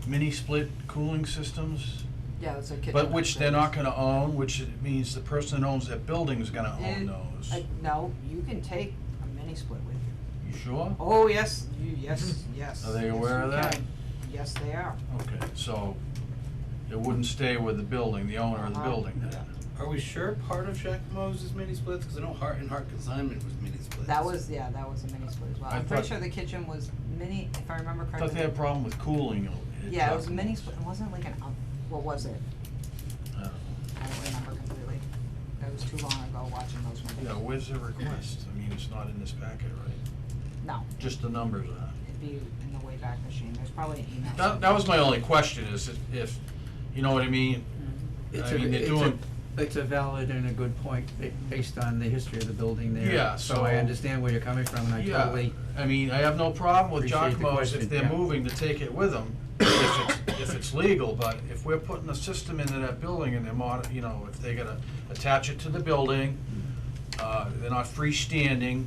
[SPEAKER 5] mini split cooling systems?
[SPEAKER 2] Yeah, it's a kitchen.
[SPEAKER 5] But which they're
[SPEAKER 2] upgrade.
[SPEAKER 5] not gonna own, which it means the person that owns that building is gonna own those.
[SPEAKER 2] No, you can take a mini split with you.
[SPEAKER 5] You sure?
[SPEAKER 2] Oh, yes, yes.
[SPEAKER 5] Are they
[SPEAKER 2] Yes,
[SPEAKER 5] aware
[SPEAKER 2] you
[SPEAKER 5] of that?
[SPEAKER 2] can. Yes, they are.
[SPEAKER 5] Okay, so it wouldn't stay with the building, the owner of the
[SPEAKER 2] Uh-huh.
[SPEAKER 5] building then?
[SPEAKER 8] Are we sure part of Giacomo's is mini splits? Cause I know Hart and Hart Consignment was mini splits.
[SPEAKER 2] That was a mini split as well.
[SPEAKER 5] I
[SPEAKER 2] I'm pretty
[SPEAKER 5] thought-
[SPEAKER 2] sure the kitchen was mini, if I remember
[SPEAKER 5] I
[SPEAKER 2] correctly.
[SPEAKER 5] thought they had a problem with cooling.
[SPEAKER 2] Yeah, it was a mini split, it wasn't like an, what was it?
[SPEAKER 5] I don't know.
[SPEAKER 2] I don't remember completely. That was too long ago watching those movies.
[SPEAKER 5] Yeah, where's the request? I mean, it's not in this packet, right?
[SPEAKER 2] No,
[SPEAKER 5] Just the numbers on it.
[SPEAKER 2] it'd be in the Wayback Machine, there's probably an email.
[SPEAKER 5] That was my only question is if, you know what I mean?
[SPEAKER 1] It's
[SPEAKER 5] I mean, they're
[SPEAKER 1] a,
[SPEAKER 5] doing,
[SPEAKER 1] it's a valid and a good point, based on the history of the building there.
[SPEAKER 5] Yeah,
[SPEAKER 1] So I
[SPEAKER 5] so-
[SPEAKER 1] understand where you're coming from, and I
[SPEAKER 5] yeah,
[SPEAKER 1] totally,
[SPEAKER 5] I mean, I have no problem with
[SPEAKER 1] Appreciate the
[SPEAKER 5] Giacomo's if
[SPEAKER 1] question,
[SPEAKER 5] they're
[SPEAKER 1] yeah.
[SPEAKER 5] moving to take it with them, if it's legal, but if we're putting a system into that building and they're you know, if they gotta attach it to the building, they're not freestanding,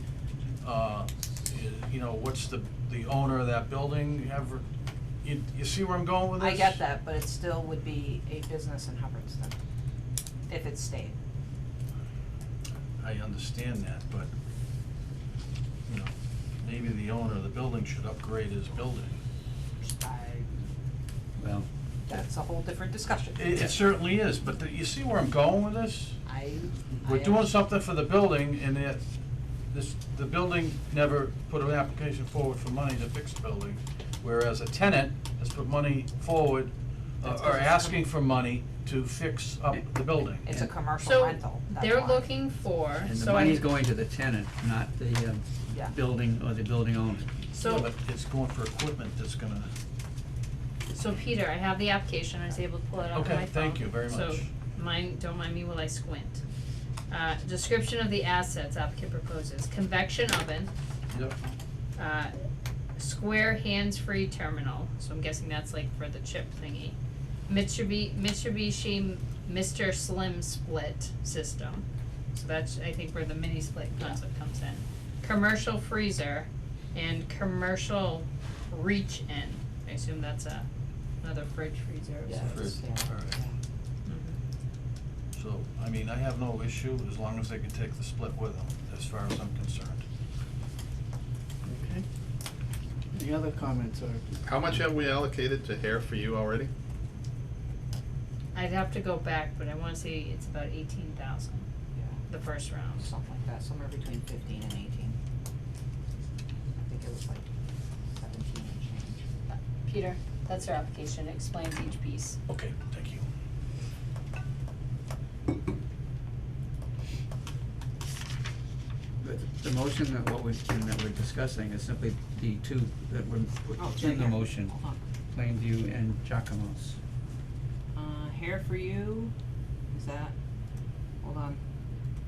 [SPEAKER 5] you know, what's the owner of that building ever, you see where I'm going with this?
[SPEAKER 2] I get that, but it still would be a business in Hubbardston, if it stayed.
[SPEAKER 5] I understand that, but, you know, maybe the owner of the building should upgrade his building.
[SPEAKER 1] well,
[SPEAKER 2] That's a whole different discussion.
[SPEAKER 5] It certainly is, but you see where I'm going with this? We're doing something for the building and the building never put an application forward for money to fix the building, whereas a tenant has put money forward
[SPEAKER 2] That's
[SPEAKER 5] are
[SPEAKER 2] 'cause it's
[SPEAKER 5] asking for money to fix up the building.
[SPEAKER 2] It's a
[SPEAKER 1] And-
[SPEAKER 2] commercial
[SPEAKER 3] So
[SPEAKER 2] rental, that's
[SPEAKER 3] they're
[SPEAKER 2] why.
[SPEAKER 3] looking for,
[SPEAKER 1] And the
[SPEAKER 3] so I,
[SPEAKER 1] money's going to the tenant, not the,
[SPEAKER 2] Yeah.
[SPEAKER 1] building or the building owner.
[SPEAKER 5] Yeah,
[SPEAKER 3] so,
[SPEAKER 5] but it's going for equipment that's gonna,
[SPEAKER 3] so Peter, I have the application, I was able to pull it up on my phone.
[SPEAKER 5] Okay, thank you very
[SPEAKER 3] So,
[SPEAKER 5] much.
[SPEAKER 3] don't mind me while I squint. Description of the assets applicant proposes, convection oven,
[SPEAKER 5] yep,
[SPEAKER 3] square hands-free terminal, so I'm guessing that's like for the chip thingy. Mitsubishi Mr. Slim split system, so that's, I think, where the mini split concept comes in. Commercial freezer and commercial reach in, I assume that's another fridge freezer of
[SPEAKER 2] Yeah,
[SPEAKER 3] sorts.
[SPEAKER 2] it's there,
[SPEAKER 5] alright.
[SPEAKER 2] yeah.
[SPEAKER 3] Mhm.
[SPEAKER 5] So, I mean, I have no issue as long as they can take the split with them, as far as I'm concerned.
[SPEAKER 1] Okay. Any other comments or?
[SPEAKER 13] How much have we allocated to Hair for You already?
[SPEAKER 3] I'd have to go back, but I wanna say it's about 18,000,
[SPEAKER 2] Yeah,
[SPEAKER 3] the first round.
[SPEAKER 2] something like that, somewhere between 15 and 18. I think it was like 17 and change.
[SPEAKER 3] Peter, that's our application, it explains each piece.
[SPEAKER 5] Okay, thank you.
[SPEAKER 1] The motion that we're discussing is simply the two that were put
[SPEAKER 2] Oh, it's
[SPEAKER 1] in
[SPEAKER 2] right
[SPEAKER 1] the
[SPEAKER 2] here.
[SPEAKER 1] motion,
[SPEAKER 2] Hold on.
[SPEAKER 1] Plainview and Jacomos.
[SPEAKER 2] Hair for You, is that, hold on,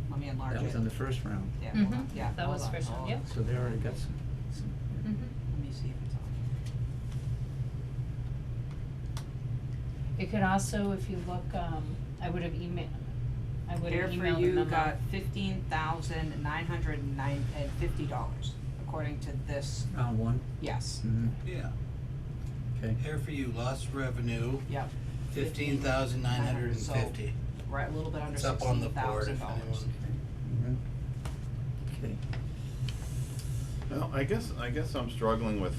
[SPEAKER 2] let me enlarge it.
[SPEAKER 1] That was in the first round,
[SPEAKER 2] Yeah, hold on,
[SPEAKER 3] Mhm,
[SPEAKER 2] yeah,
[SPEAKER 3] that
[SPEAKER 2] hold
[SPEAKER 3] was
[SPEAKER 2] on,
[SPEAKER 3] first one,
[SPEAKER 2] hold
[SPEAKER 3] yep.
[SPEAKER 2] on.
[SPEAKER 1] so they already got some.
[SPEAKER 3] Mhm.
[SPEAKER 2] Let me see if it's on.
[SPEAKER 3] It could also, if you look, I would have
[SPEAKER 2] Hair
[SPEAKER 3] emailed
[SPEAKER 2] for
[SPEAKER 3] the
[SPEAKER 2] You
[SPEAKER 3] memo.
[SPEAKER 2] got $15,950, according to this,
[SPEAKER 1] Round one?
[SPEAKER 2] yes,
[SPEAKER 1] Mm-hmm,
[SPEAKER 8] Yeah,
[SPEAKER 1] okay.
[SPEAKER 8] Hair for You, lost revenue,
[SPEAKER 2] yep.
[SPEAKER 8] 15,950.
[SPEAKER 2] Right, a little bit under
[SPEAKER 8] It's up on the board
[SPEAKER 2] $16,000.
[SPEAKER 8] if anyone.
[SPEAKER 1] Okay.
[SPEAKER 13] Well, I guess I'm struggling with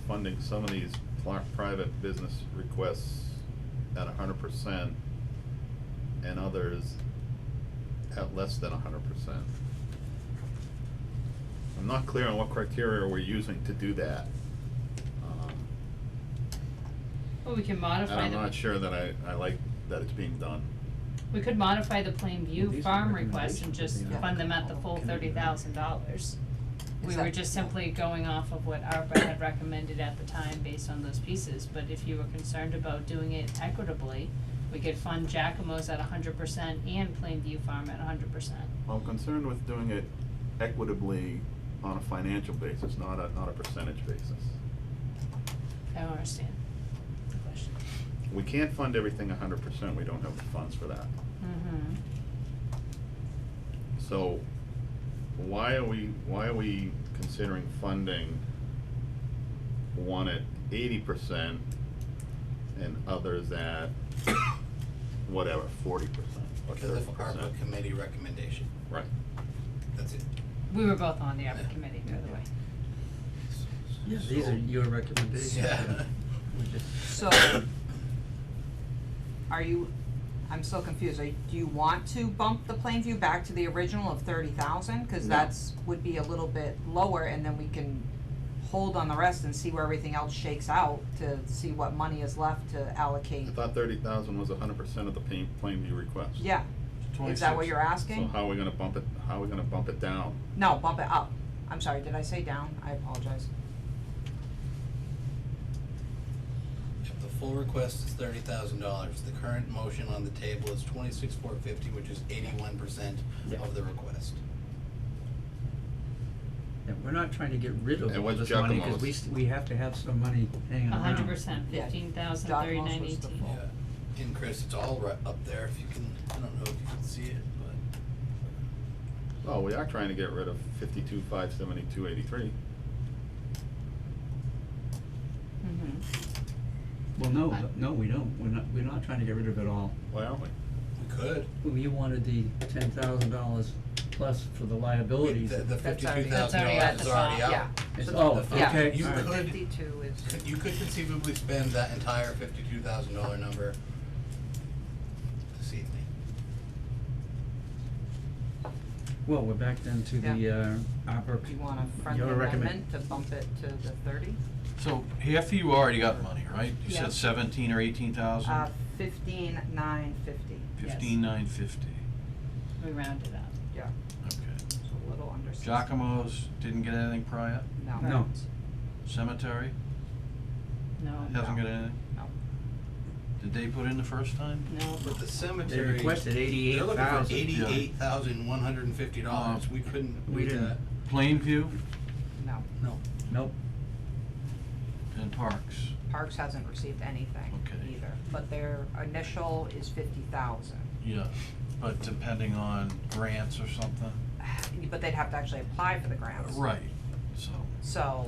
[SPEAKER 13] funding some of these private business requests at 100% and others at less than 100%. I'm not clear on what criteria we're using to do that.
[SPEAKER 3] Well, we can
[SPEAKER 13] And
[SPEAKER 3] modify
[SPEAKER 13] I'm
[SPEAKER 3] the,
[SPEAKER 13] not sure that I like that it's being done.
[SPEAKER 3] we could modify the Plainview
[SPEAKER 1] These are
[SPEAKER 3] farm request and
[SPEAKER 1] recommendations
[SPEAKER 3] just
[SPEAKER 1] of the
[SPEAKER 3] fund them at the
[SPEAKER 1] applicant.
[SPEAKER 3] full
[SPEAKER 1] Can they do that?
[SPEAKER 3] $30,000. We
[SPEAKER 2] Is
[SPEAKER 3] were
[SPEAKER 2] that-
[SPEAKER 3] just simply going off of what ARPA had recommended at the time based on those pieces, but if you were concerned about doing it equitably, we could fund Giacomo's at 100% and Plainview Farm at 100%.
[SPEAKER 13] Well, I'm concerned with doing it equitably on a financial basis, not a percentage basis.
[SPEAKER 3] I don't understand the question.
[SPEAKER 13] We can't fund everything 100%, we don't have the funds for that.
[SPEAKER 3] Mm-hmm.
[SPEAKER 13] So, why are we considering funding one at 80% and others at whatever, 40% or 30%?
[SPEAKER 8] Because of ARPA committee recommendation,
[SPEAKER 13] Right.
[SPEAKER 8] that's it.
[SPEAKER 3] We were both on the ARPA committee, by the way.
[SPEAKER 1] Yeah, these are your recommendations.
[SPEAKER 8] Yeah.
[SPEAKER 1] We just-
[SPEAKER 2] So, are you, I'm still confused, do you want to bump the Plainview back to the original of 30,000? Cause
[SPEAKER 13] No.
[SPEAKER 2] that's, would be a little bit lower, and then we can hold on the rest and see where everything else shakes out to see what money is left to allocate.
[SPEAKER 13] I thought 30,000 was 100% of the Plainview request.
[SPEAKER 2] Yeah, is that what you're
[SPEAKER 13] So
[SPEAKER 2] asking?
[SPEAKER 13] how are we gonna bump it down?
[SPEAKER 2] No, bump it up. I'm sorry, did I say down? I apologize.
[SPEAKER 8] If the full request is $30,000, the current motion on the table is 26,450, which is 81%
[SPEAKER 1] Yeah.
[SPEAKER 8] of the request.
[SPEAKER 1] Yeah, we're not trying to get rid of
[SPEAKER 13] And
[SPEAKER 1] all
[SPEAKER 13] what's
[SPEAKER 1] this money, cause
[SPEAKER 13] Giacomo's?
[SPEAKER 1] we have to have some money hanging around.
[SPEAKER 3] 100%,
[SPEAKER 2] Yeah.
[SPEAKER 3] 15,000,
[SPEAKER 2] Giacomo's
[SPEAKER 3] 39,
[SPEAKER 2] was the
[SPEAKER 3] 18.
[SPEAKER 2] full.
[SPEAKER 8] Yeah, and Chris, it's all right up there if you can, I don't know if you can see it, but.
[SPEAKER 13] Oh, we are trying to get rid of 52,572.83.
[SPEAKER 3] Mm-hmm.
[SPEAKER 1] Well, no, we don't, we're not trying to get rid of it all.
[SPEAKER 13] Well,
[SPEAKER 8] We could.
[SPEAKER 1] Well, you wanted the $10,000 plus for the liabilities.
[SPEAKER 8] The
[SPEAKER 2] That's already-
[SPEAKER 3] That's already at
[SPEAKER 8] $52,000
[SPEAKER 3] the
[SPEAKER 8] is already
[SPEAKER 3] top.
[SPEAKER 8] out.
[SPEAKER 2] Yeah.
[SPEAKER 1] It's,
[SPEAKER 8] So
[SPEAKER 1] oh,
[SPEAKER 8] the-
[SPEAKER 2] Yeah.
[SPEAKER 1] okay,
[SPEAKER 8] You
[SPEAKER 1] alright.
[SPEAKER 8] could-
[SPEAKER 2] 52 is.
[SPEAKER 8] You could conceivably spend that entire $52,000 number this evening.
[SPEAKER 1] Well, we're back then to the,
[SPEAKER 2] Do
[SPEAKER 1] opera.
[SPEAKER 2] you want a friendly
[SPEAKER 1] your recommend-
[SPEAKER 2] amendment to bump it to the 30?
[SPEAKER 5] So half of you already got money, right? You
[SPEAKER 3] Yeah.
[SPEAKER 5] said 17 or 18,000?
[SPEAKER 2] 15,950,
[SPEAKER 5] 15,950.
[SPEAKER 3] We rounded up.
[SPEAKER 2] yeah,
[SPEAKER 5] Okay.
[SPEAKER 2] so a little under 60.
[SPEAKER 5] Giacomo's didn't get anything prior?
[SPEAKER 2] No.
[SPEAKER 1] No.
[SPEAKER 5] Cemetery
[SPEAKER 3] No.
[SPEAKER 5] hasn't got anything?
[SPEAKER 2] No.
[SPEAKER 5] Did they put in the first time?
[SPEAKER 3] No.
[SPEAKER 8] With the
[SPEAKER 1] They
[SPEAKER 8] cemetery,
[SPEAKER 1] requested
[SPEAKER 8] they're looking for
[SPEAKER 1] 88,000.
[SPEAKER 8] $88,150, we couldn't
[SPEAKER 1] We
[SPEAKER 8] meet
[SPEAKER 1] didn't.
[SPEAKER 8] that.
[SPEAKER 5] Plainview
[SPEAKER 2] No.
[SPEAKER 8] No.
[SPEAKER 1] Nope.
[SPEAKER 5] and Parks.
[SPEAKER 2] Parks hasn't received anything
[SPEAKER 5] Okay.
[SPEAKER 2] either, but their initial is 50,000.
[SPEAKER 5] Yeah, but depending on grants or something?
[SPEAKER 2] But they'd have to actually apply for the grants.
[SPEAKER 5] Right, so.
[SPEAKER 2] So,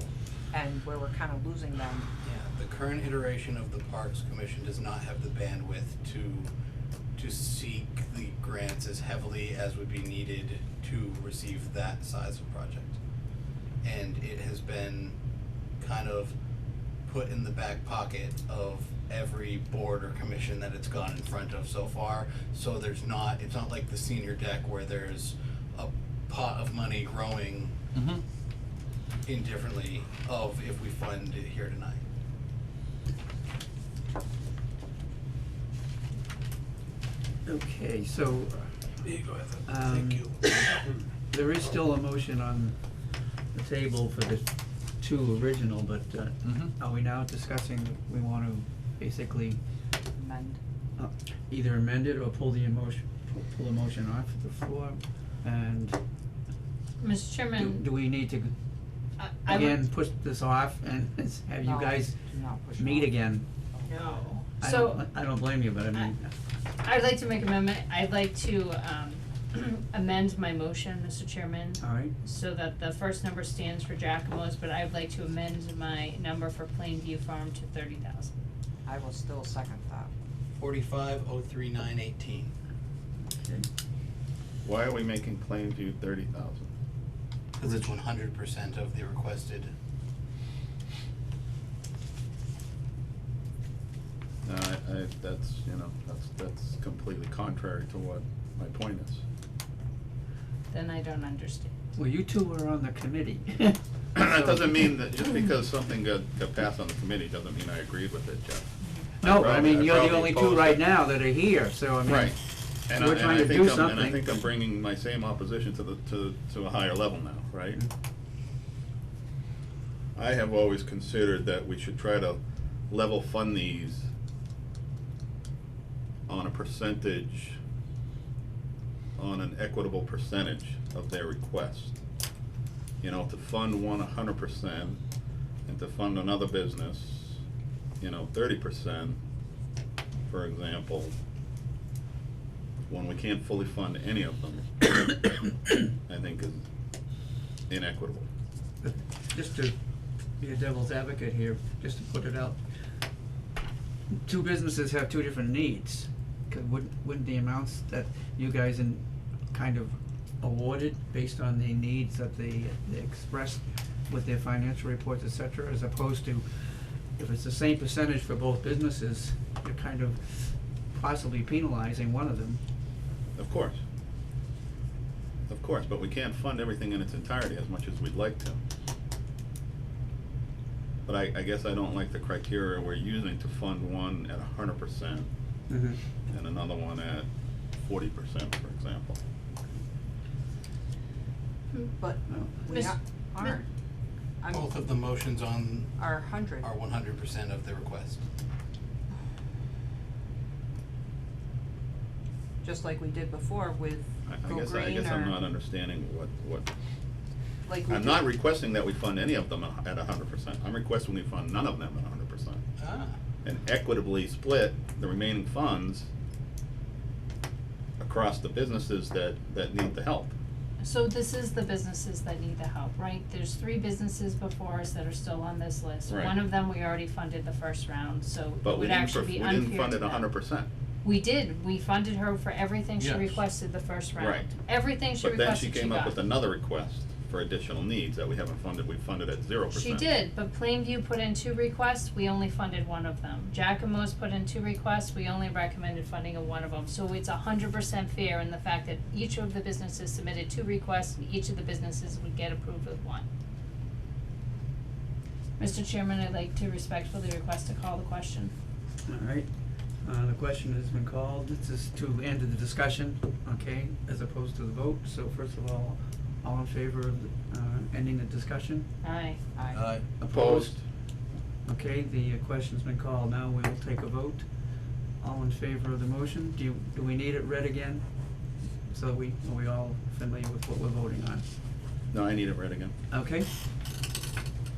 [SPEAKER 2] and where we're kind of losing them,
[SPEAKER 8] Yeah, the current iteration of the Parks Commission does not have the bandwidth to seek the grants as heavily as would be needed to receive that size of project. And it has been kind of put in the back pocket of every board or commission that it's gone in front of so far. So it's not like the senior deck where there's a pot of money growing
[SPEAKER 5] Mm-hmm.
[SPEAKER 8] indifferently of if we fund it here tonight.
[SPEAKER 1] Okay, so,
[SPEAKER 8] There you go, Ethan.
[SPEAKER 1] Um,
[SPEAKER 8] Thank you.
[SPEAKER 1] there is still a motion on the table for the two original, but,
[SPEAKER 5] Mhm.
[SPEAKER 1] are we now discussing, we wanna basically
[SPEAKER 2] amend.
[SPEAKER 1] either amend it or pull the pull the motion off the floor? And
[SPEAKER 3] Mr. Chairman,
[SPEAKER 1] do we need to,
[SPEAKER 3] I would.
[SPEAKER 1] again, push this off and have you
[SPEAKER 2] No,
[SPEAKER 1] guys
[SPEAKER 2] do not push it
[SPEAKER 1] meet
[SPEAKER 2] off.
[SPEAKER 1] again?
[SPEAKER 3] No.
[SPEAKER 1] I
[SPEAKER 3] So,
[SPEAKER 1] don't blame you, but I mean,
[SPEAKER 3] I'd like to make an amendment, I'd like to, amend my motion, Mr. Chairman,
[SPEAKER 1] alright,
[SPEAKER 3] so that the first number stands for Giacomo's, but I would like to amend my number for Plainview Farm to 30,000.
[SPEAKER 2] I will still second that.
[SPEAKER 8] 45,039.18.
[SPEAKER 1] okay.
[SPEAKER 13] Why are we making Plainview 30,000?
[SPEAKER 8] Cause it's 100% of the requested.
[SPEAKER 13] No, that's, that's completely contrary to what my point is.
[SPEAKER 3] Then I don't understand.
[SPEAKER 1] Well, you two were on the committee.
[SPEAKER 13] That doesn't mean that just because something got passed on the committee doesn't mean I agreed with it, Jeff.
[SPEAKER 1] No, but I mean, you're the
[SPEAKER 13] probably
[SPEAKER 1] only two
[SPEAKER 13] opposed
[SPEAKER 1] right
[SPEAKER 13] it.
[SPEAKER 1] now that are here, so I mean.
[SPEAKER 13] Right. And
[SPEAKER 1] We're trying to do
[SPEAKER 13] And I
[SPEAKER 1] something.
[SPEAKER 13] think I'm bringing my same opposition to a higher level now, right? I have always considered that we should try to level fund these on a percentage, on an equitable percentage of their request. You know, to fund one 100% and to fund another business, 30%, for example, when we can't fully fund any of them, I think is inequitable.
[SPEAKER 1] But just to be a devil's advocate here, just to put it out, two businesses have two different needs. Wouldn't the amounts that you guys kind of awarded based on the needs that they expressed with their financial reports, et cetera, as opposed to, if it's the same percentage for both businesses, you're kind of possibly penalizing one of them.
[SPEAKER 13] Of course, but we can't fund everything in its entirety as much as we'd like to. But I guess I don't like the criteria we're using to fund one at 100% and another one at 40%, for example.
[SPEAKER 2] But
[SPEAKER 1] No.
[SPEAKER 2] we
[SPEAKER 3] Miss-
[SPEAKER 2] aren't.
[SPEAKER 8] Both of the motions on
[SPEAKER 2] Are 100.
[SPEAKER 8] are 100% of the request.
[SPEAKER 2] Just like we did before with
[SPEAKER 13] I
[SPEAKER 2] Go
[SPEAKER 13] guess
[SPEAKER 2] Green
[SPEAKER 13] I'm
[SPEAKER 2] or-
[SPEAKER 13] not understanding what,
[SPEAKER 2] like we
[SPEAKER 13] I'm
[SPEAKER 2] did.
[SPEAKER 13] not requesting that we fund any of them at 100%. I'm requesting we fund none of them at 100%.
[SPEAKER 8] Ah.
[SPEAKER 13] And equitably split the remaining funds across the businesses that need the help.
[SPEAKER 3] So this is the businesses that need the help, right? There's 3 businesses before us that are still on this list.
[SPEAKER 13] Right.
[SPEAKER 3] One of them, we already funded the first round, so it
[SPEAKER 13] But we
[SPEAKER 3] would
[SPEAKER 13] didn't,
[SPEAKER 3] actually be
[SPEAKER 13] we
[SPEAKER 3] unfair
[SPEAKER 13] didn't fund
[SPEAKER 3] to
[SPEAKER 13] it
[SPEAKER 3] them.
[SPEAKER 13] 100%.
[SPEAKER 3] We did, we funded her for everything she
[SPEAKER 5] Yes.
[SPEAKER 3] requested the first round.
[SPEAKER 13] Right.
[SPEAKER 3] Everything she
[SPEAKER 13] But then
[SPEAKER 3] requested,
[SPEAKER 13] she came up with another request for additional needs that we haven't funded. We funded at 0%.
[SPEAKER 3] She did, but Plainview put in 2 requests, we only funded one of them. Giacomo's put in 2 requests, we only recommended funding of one of them. So it's 100% fair in the fact that each of the businesses submitted 2 requests, and each of the businesses would get approved with 1. Mr. Chairman, I'd like to respectfully request to call the question.
[SPEAKER 1] All right, the question has been called, this is to end the discussion, okay, as opposed to the vote, so first of all in favor of, ending the discussion?
[SPEAKER 3] Aye.
[SPEAKER 5] Aye.
[SPEAKER 1] Opposed? Okay, the question's been called, now we will take a vote. All in favor of the motion, do we need it read again? So are we all familiar with what we're voting on?
[SPEAKER 13] No, I need it read again.
[SPEAKER 1] Okay,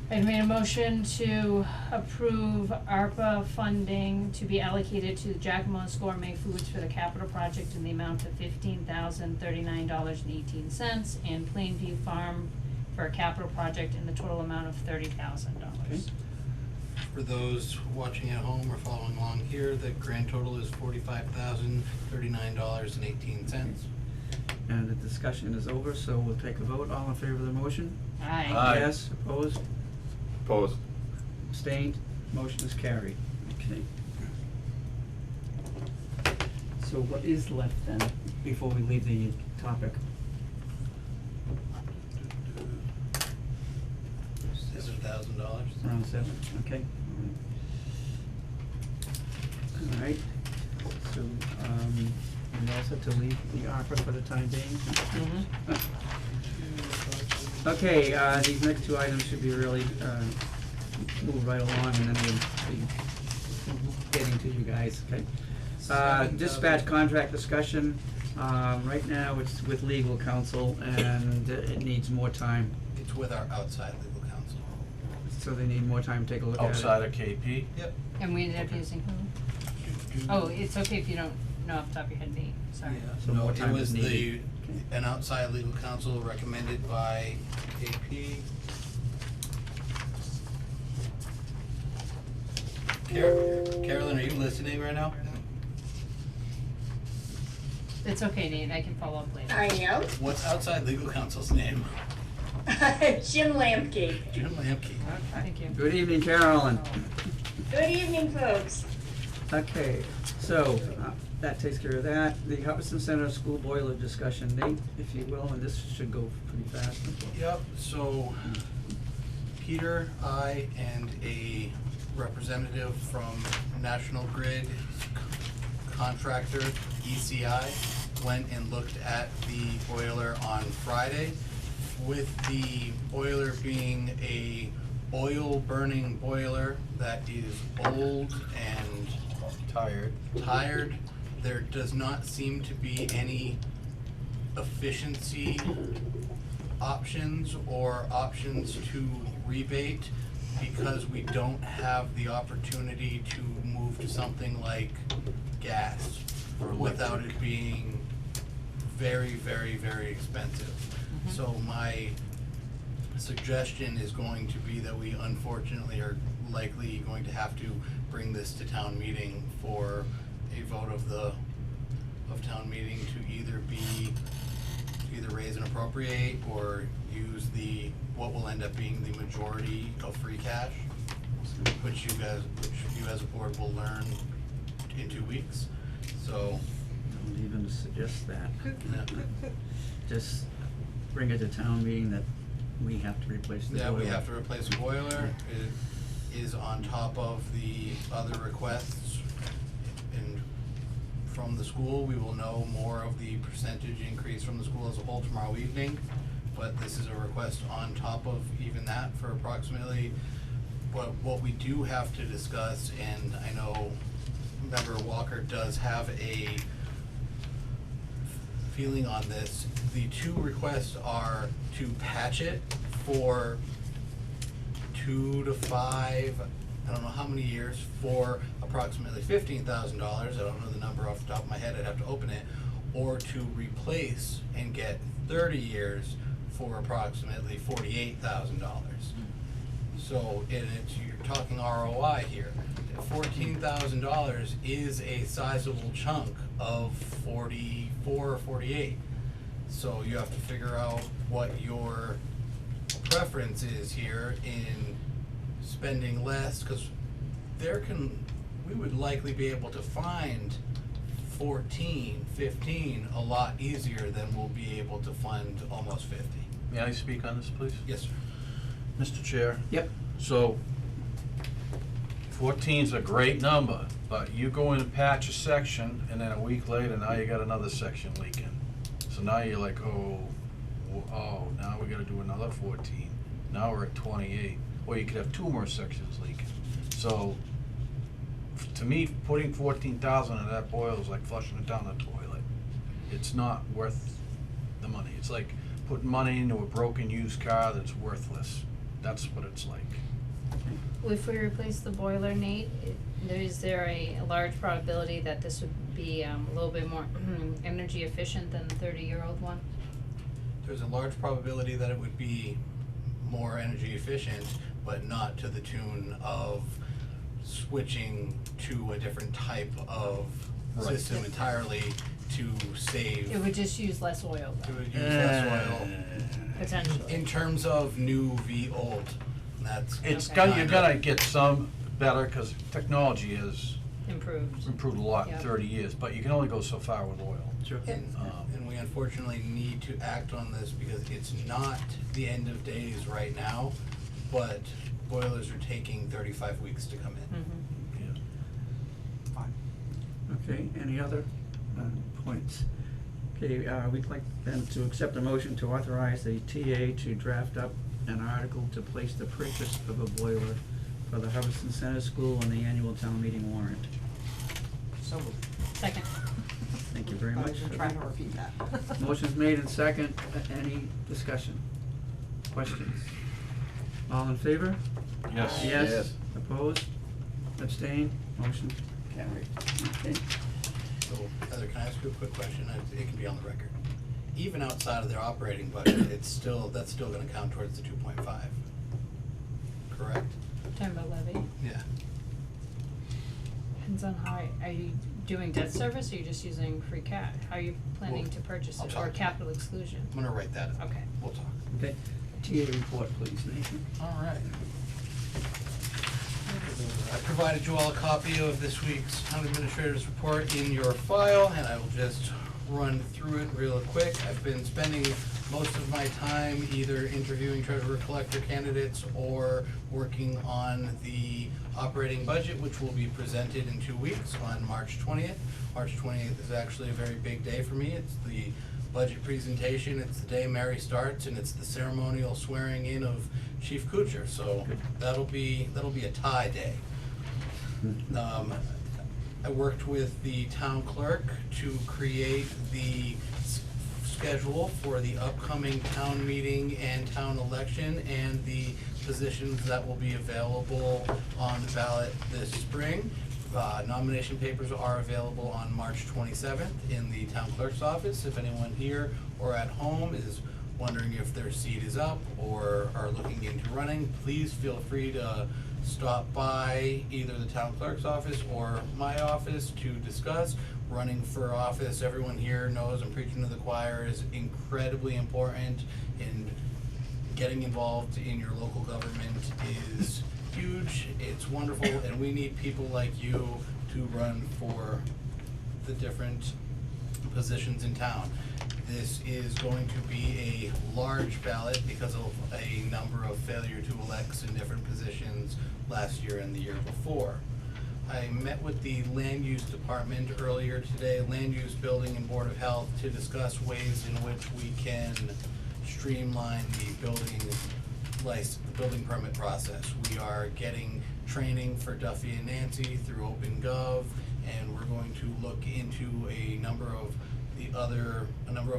[SPEAKER 3] I'd made a motion to approve ARPA funding to be allocated to the Jacomo's Gourmet Foods for the capital project in the amount of $15,039.18 and Plainview Farm for a capital project in the total amount of $30,000.
[SPEAKER 1] Okay.
[SPEAKER 8] For those watching at home or following along here, the grand total is $45,039.18.
[SPEAKER 1] and the discussion is over, so we'll take a vote, all in favor of the motion?
[SPEAKER 3] Aye.
[SPEAKER 5] Aye.
[SPEAKER 1] Yes, opposed?
[SPEAKER 13] Opposed.
[SPEAKER 1] Abstained, motion is carried. Okay. So what is left then, before we leave the topic?
[SPEAKER 8] $7,000.
[SPEAKER 1] Around 7, okay, all right. So, we all set to leave the ARPA for the time being? Okay, these next two items should be really, move right along and then we'll be getting to you guys, okay? Dispatch contract discussion, right now it's with legal counsel and it needs more time,
[SPEAKER 8] It's with our outside legal counsel.
[SPEAKER 1] so they need more time to take a look at it.
[SPEAKER 5] Outside of KP?
[SPEAKER 8] Yep.
[SPEAKER 3] And we ended up using who? Oh, it's okay if you don't know off the top of your head, Nate, sorry.
[SPEAKER 1] So
[SPEAKER 8] No,
[SPEAKER 1] more
[SPEAKER 8] it
[SPEAKER 1] time
[SPEAKER 8] was
[SPEAKER 1] is
[SPEAKER 8] the,
[SPEAKER 1] needed.
[SPEAKER 8] an outside legal counsel recommended by AP. Carolyn, are you listening right now?
[SPEAKER 3] It's okay, Nate, I can follow up later.
[SPEAKER 14] I am.
[SPEAKER 8] What's outside legal counsel's name?
[SPEAKER 14] Jim Lampke.
[SPEAKER 8] Jim Lampke.
[SPEAKER 3] Thank you.
[SPEAKER 1] Good evening, Carolyn.
[SPEAKER 14] Good evening, folks.
[SPEAKER 1] Okay, so, that takes care of that. The Hubbardston Center School boiler discussion, Nate, if you will, and this should go pretty fast.
[SPEAKER 8] Yep, so Peter, I, and a representative from National Grid contractor, ECI, went and looked at the boiler on Friday. With the boiler being a oil burning boiler that is old and tired, there does not seem to be any efficiency options or options to rebate because we don't have the opportunity to move to something like gas without it being very, very, very expensive. So my suggestion is going to be that we unfortunately are likely going to have to bring this to town meeting for a vote of town meeting to either raise and appropriate or use what will end up being the majority of free cash, which you as a board will learn in 2 weeks. So
[SPEAKER 1] Don't even suggest that.
[SPEAKER 8] yeah.
[SPEAKER 1] Just bring it to town meeting that we have to replace the boiler.
[SPEAKER 8] Yeah, we have to replace the boiler. It is on top of the other requests. And from the school, we will know more of the percentage increase from the school as a whole tomorrow evening. But this is a request on top of even that for approximately, what we do have to discuss, and I know Member Walker does have a feeling on this. The two requests are to patch it for 2 to 5, I don't know how many years, for approximately $15,000. I don't know the number off the top of my head, I'd have to open it. Or to replace and get 30 years for approximately $48,000. So, and you're talking ROI here. $14,000 is a sizable chunk of 44 or 48. So you have to figure out what your preference is here in spending less, because we would likely be able to find 14, 15 a lot easier than we'll be able to fund almost 50.
[SPEAKER 5] May I speak on this, please?
[SPEAKER 8] Yes, sir.
[SPEAKER 5] Mr. Chair?
[SPEAKER 1] Yep.
[SPEAKER 5] So, 14's a great number, but you go in and patch a section, and then a week later, now you got another section leaking. So now you're like, now we gotta do another 14. Now we're at 28. Or you could have 2 more sections leaking. So, to me, putting 14,000 in that boiler is like flushing it down the toilet. It's not worth the money. It's like putting money into a broken used car that's worthless. That's what it's like.
[SPEAKER 3] If we replace the boiler, Nate, is there a large probability that this would be a little bit more energy efficient than the 30-year-old one?
[SPEAKER 8] There's a large probability that it would be more energy efficient, but not to the tune of switching to a different type of
[SPEAKER 5] Right.
[SPEAKER 8] system entirely to save.
[SPEAKER 3] It would just use less oil
[SPEAKER 8] It
[SPEAKER 3] though,
[SPEAKER 8] would use less oil.
[SPEAKER 3] potentially.
[SPEAKER 8] In terms of new v old, that's.
[SPEAKER 5] It's
[SPEAKER 3] Okay.
[SPEAKER 5] got, you
[SPEAKER 8] kind of-
[SPEAKER 5] gotta get some better, cause technology has
[SPEAKER 3] Improved.
[SPEAKER 5] improved a lot in
[SPEAKER 3] Yep.
[SPEAKER 5] 30 years, but you can only go so far with oil.
[SPEAKER 1] Sure.
[SPEAKER 8] And we unfortunately need to act on this because it's not the end of days right now, but boilers are taking 35 weeks to come in.
[SPEAKER 3] Mhm.
[SPEAKER 5] Yeah.
[SPEAKER 8] Fine.
[SPEAKER 1] Okay, any other points? Okay, we'd like then to accept a motion to authorize the TA to draft up an article to place the purchase of a boiler for the Hubbardston Center School on the annual town meeting warrant.
[SPEAKER 2] So moved.
[SPEAKER 3] Second.
[SPEAKER 1] Thank you very
[SPEAKER 2] I
[SPEAKER 1] much.
[SPEAKER 2] was trying to repeat that.
[SPEAKER 1] Motion's made and second. Any discussion? Questions? All in favor?
[SPEAKER 5] Yes.
[SPEAKER 1] Yes. Opposed? Abstained? Motion carried. Okay.
[SPEAKER 8] So, Heather, can I ask you a quick question? It can be on the record. Even outside of their operating budget, that's still gonna count towards the 2.5, correct?
[SPEAKER 3] Talking about levy,
[SPEAKER 8] Yeah.
[SPEAKER 3] depends on how, are you doing debt service or are you just using free cash? How are you planning
[SPEAKER 8] Well,
[SPEAKER 3] to purchase
[SPEAKER 8] I'll
[SPEAKER 3] it, or
[SPEAKER 8] talk.
[SPEAKER 3] capital exclusion?
[SPEAKER 8] I'm gonna write that.
[SPEAKER 3] Okay.
[SPEAKER 8] We'll talk.
[SPEAKER 1] Okay. TA report, please, Nathan.
[SPEAKER 8] All right. I provided you all a copy of this week's town administrator's report in your file, and I will just run through it real quick. I've been spending most of my time either interviewing treasurer collector candidates or working on the operating budget, which will be presented in 2 weeks on March 20th. March 20th is actually a very big day for me. It's the budget presentation, it's the day Mary starts, and it's the ceremonial swearing in of Chief Kuchar, so that'll be a tie day. I worked with the town clerk to create the schedule for the upcoming town meeting and town election and the positions that will be available on the ballot this spring. Nomination papers are available on March 27th in the town clerk's office. If anyone here or at home is wondering if their seat is up or are looking into running, please feel free to stop by either the town clerk's office or my office to discuss. Running for office, everyone here knows, I'm preaching to the choir, is incredibly important, and getting involved in your local government is huge, it's wonderful, and we need people like you to run for the different positions in town. This is going to be a large ballot because of a number of failure to elects in different positions last year and the year before. I met with the land use department earlier today, land use, building, and board of health, to discuss ways in which we can streamline the building permit process. We are getting training for Duffy and Nancy through OpenGov, and we're going to look into a number of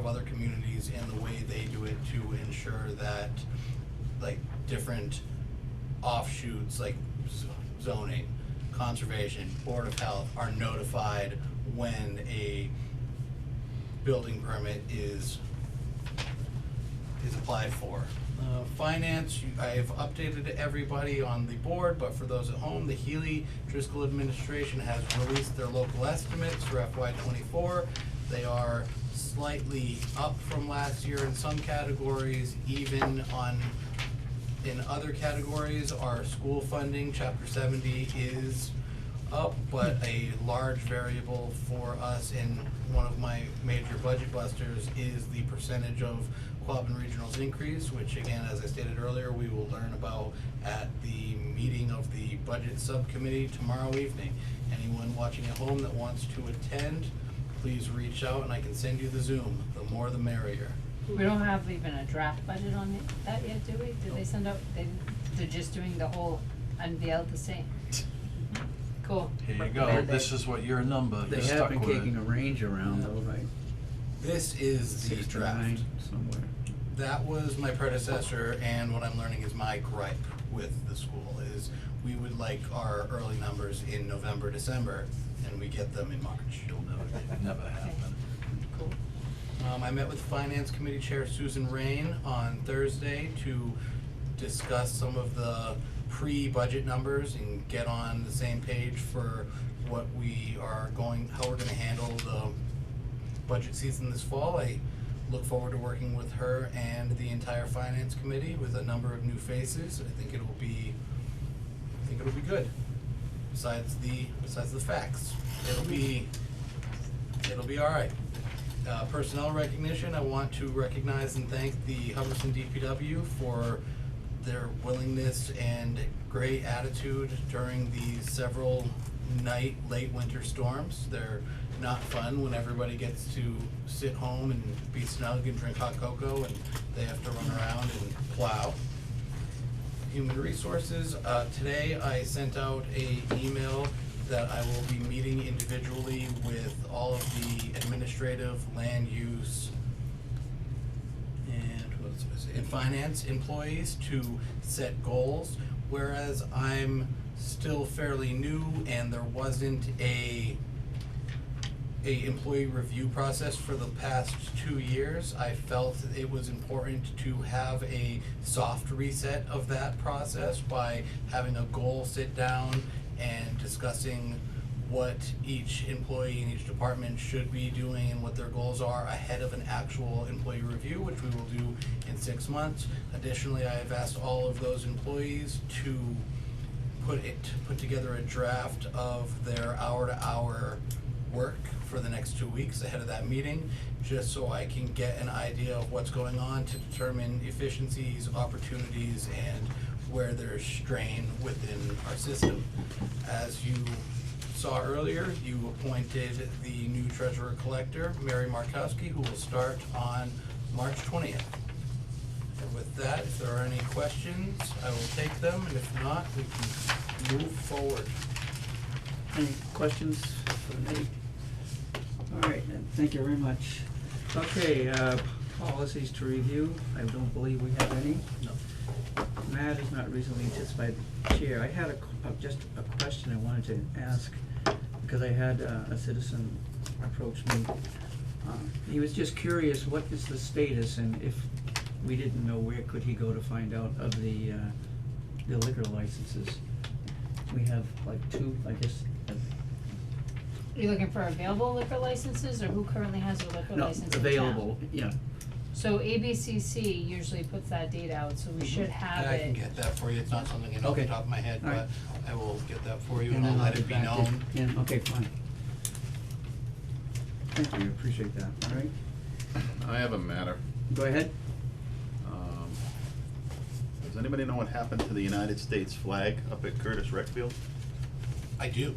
[SPEAKER 8] other communities and the way they do it to ensure that, like, different offshoots like zoning, conservation, board of health are notified when a building permit is applied for. Finance, I've updated everybody on the board, but for those at home, the Healy Driscoll administration has released their local estimates for FY '24. They are slightly up from last year in some categories, even in other categories. Our school funding, chapter 70, is up, but a large variable for us, and one of my major budget busters, is the percentage of Quabbin Regional's increase, which again, as I stated earlier, we will learn about at the meeting of the Budget Subcommittee tomorrow evening. Anyone watching at home that wants to attend, please reach out and I can send you the Zoom. The more the merrier.
[SPEAKER 3] We don't have even a draft budget on that yet, do we? Did they send out, they're just doing the whole unveil the same? Cool.
[SPEAKER 5] Here you go, this is what your number,
[SPEAKER 1] They
[SPEAKER 5] you're
[SPEAKER 1] have
[SPEAKER 5] stuck
[SPEAKER 1] been
[SPEAKER 5] with it.
[SPEAKER 1] kicking a range around though, right?
[SPEAKER 8] This is the
[SPEAKER 1] 6 to
[SPEAKER 8] draft.
[SPEAKER 1] 9 somewhere.
[SPEAKER 8] That was my predecessor, and what I'm learning is my gripe with the school is we would like our early numbers in November, December, and we get them in March.
[SPEAKER 5] It'll never happen.
[SPEAKER 3] Cool.
[SPEAKER 8] I met with Finance Committee Chair Susan Rain on Thursday to discuss some of the pre-budget numbers and get on the same page for what we are going, how we're gonna handle the budget season this fall. I look forward to working with her and the entire Finance Committee with a number of new faces. I think it'll be good. Besides the facts, it'll be all right. Personnel recognition, I want to recognize and thank the Hubbardston DPW for their willingness and great attitude during the several late winter storms. They're not fun when everybody gets to sit home and be snug and drink hot cocoa and they have to run around and plow. Human Resources, today I sent out an email that I will be meeting individually with all of the administrative, land use, and what else was it? And finance employees to set goals, whereas I'm still fairly new and there wasn't a employee review process for the past 2 years. I felt it was important to have a soft reset of that process by having a goal sit down and discussing what each employee in each department should be doing and what their goals are ahead of an actual employee review, which we will do in 6 months. Additionally, I have asked all of those employees to put together a draft of their hour-to-hour work for the next 2 weeks ahead of that meeting, just so I can get an idea of what's going on to determine efficiencies, opportunities, and where there's strain within our system. As you saw earlier, you appointed the new treasurer collector, Mary Markowski, who will start on March 20th. And with that, if there are any questions, I will take them, and if not, we can move forward.
[SPEAKER 1] Any questions for me? All right, then, thank you very much. Okay, policies to review. I don't believe we have any.
[SPEAKER 8] No.
[SPEAKER 1] Matt is not reasonably anticipated chair. I had just a question I wanted to ask, because I had a citizen approach me. He was just curious, what is the status, and if we didn't know, where could he go to find out of the liquor licenses? We have like 2, I guess.
[SPEAKER 3] Are you looking for available liquor licenses, or who currently has a liquor
[SPEAKER 1] No,
[SPEAKER 3] license in town?
[SPEAKER 1] available, yeah.
[SPEAKER 3] So ABCC usually puts that date out, so we should have
[SPEAKER 8] And I
[SPEAKER 3] it.
[SPEAKER 8] can get that for you, it's not something I know off the
[SPEAKER 1] Okay.
[SPEAKER 8] top of my head,
[SPEAKER 1] All right.
[SPEAKER 8] but I will get that for you and
[SPEAKER 1] then
[SPEAKER 8] I'll let
[SPEAKER 1] get
[SPEAKER 8] it be
[SPEAKER 1] back to-
[SPEAKER 8] known.
[SPEAKER 1] Yeah, okay, fine. Thank you, appreciate that, all right?
[SPEAKER 13] I have a matter.
[SPEAKER 1] Go ahead.
[SPEAKER 13] Does anybody know what happened to the United States flag up at Curtis Rec Field?
[SPEAKER 8] I do.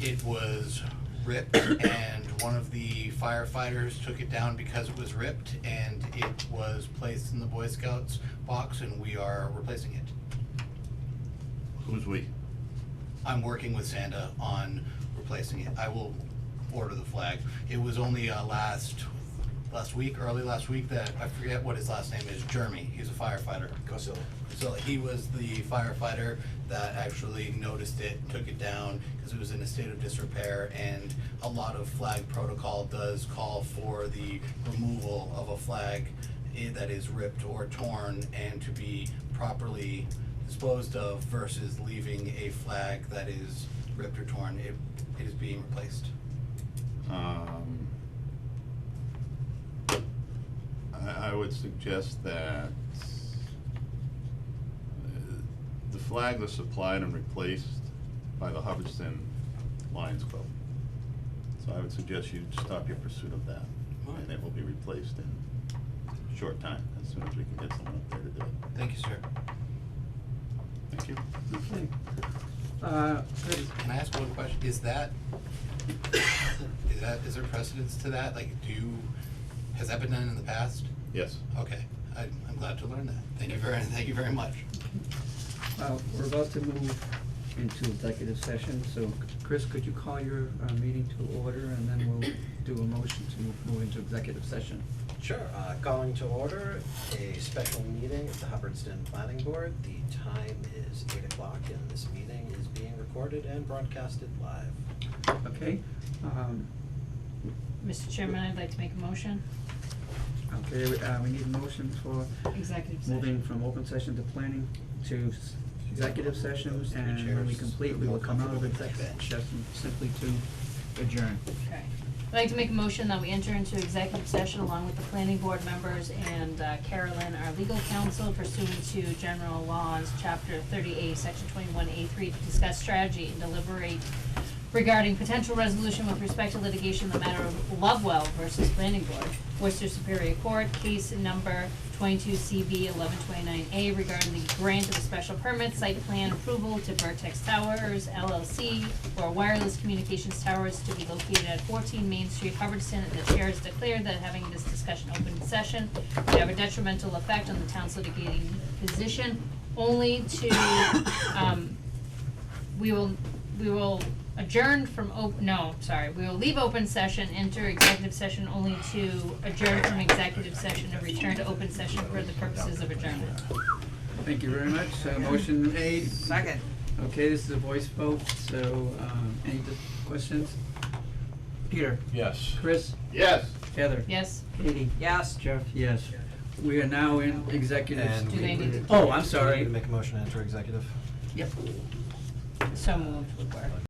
[SPEAKER 8] It was ripped and one of the firefighters took it down because it was ripped, and it was placed in the Boy Scouts box and we are replacing it.
[SPEAKER 13] Who's we?
[SPEAKER 8] I'm working with Sanda on replacing it. I will order the flag. It was only early last week, that I forget what his last name is, Jeremy. He's a firefighter.
[SPEAKER 7] Cosillo.
[SPEAKER 8] So he was the firefighter that actually noticed it, took it down, because it was in a state of disrepair, and a lot of flag protocol does call for the removal of a flag that is ripped or torn and to be properly disposed of versus leaving a flag that is ripped or torn. It is being replaced.
[SPEAKER 13] I would suggest that the flag was supplied and replaced by the Hubbardston Lions Club. So I would suggest you stop your pursuit of that, and it will be replaced in short time, as soon as we can get someone up there to do it.
[SPEAKER 8] Thank you, sir.
[SPEAKER 13] Thank you.
[SPEAKER 1] Okay. Good.
[SPEAKER 8] Can I ask one question? Is there precedence to that? Like, has that been done in the past?
[SPEAKER 13] Yes.
[SPEAKER 8] Okay, I'm glad to learn that. Thank you very much.
[SPEAKER 1] We're about to move into executive session, so Chris, could you call your meeting to order, and then we'll do a motion to move into executive session.
[SPEAKER 7] Sure, calling to order a special meeting of the Hubbardston Planning Board. The time is 8 o'clock and this meeting is being recorded and broadcasted live.
[SPEAKER 1] Okay?
[SPEAKER 3] Mr. Chairman, I'd like to make a motion.
[SPEAKER 1] Okay, we need a motion for
[SPEAKER 3] Executive session.
[SPEAKER 1] moving from open session to planning to executive session, and when we complete, we will come out of executive session simply to adjourn.
[SPEAKER 3] Okay. I'd like to make a motion that we enter into executive session along with the planning board members and Carolyn, our legal counsel, pursuant to general laws, chapter 30A, section 21A3, to discuss strategy and deliberate regarding potential resolution with respect to litigation in the matter of Lovewell versus Planning Board, Worcester Superior Court, case number 22CB 1129A, regarding the grant of a special permit site plan approval to Vertex Towers LLC for wireless communications towers to be located at 14 Main Street, Hubbardston. And the chair has declared that having this discussion open in session would have a detrimental effect on the town's litigating position, only to, we will adjourn from we will leave open session, enter executive session, only to adjourn from executive session and return to open session for the purposes of adjournment.
[SPEAKER 1] Thank you very much. Motion made.
[SPEAKER 2] Second.
[SPEAKER 1] Okay, this is a voice vote, so, any questions? Peter?
[SPEAKER 5] Yes.
[SPEAKER 1] Chris?
[SPEAKER 13] Yes.
[SPEAKER 1] Heather?
[SPEAKER 3] Yes?
[SPEAKER 1] Katie?
[SPEAKER 2] Yes.
[SPEAKER 1] Jeff? Yes. We are now in executive.
[SPEAKER 7] And
[SPEAKER 3] Do they need to-
[SPEAKER 1] Oh, I'm
[SPEAKER 7] Do we
[SPEAKER 1] sorry.
[SPEAKER 7] need to make a motion to enter executive?
[SPEAKER 1] Yep.
[SPEAKER 3] So moved would work.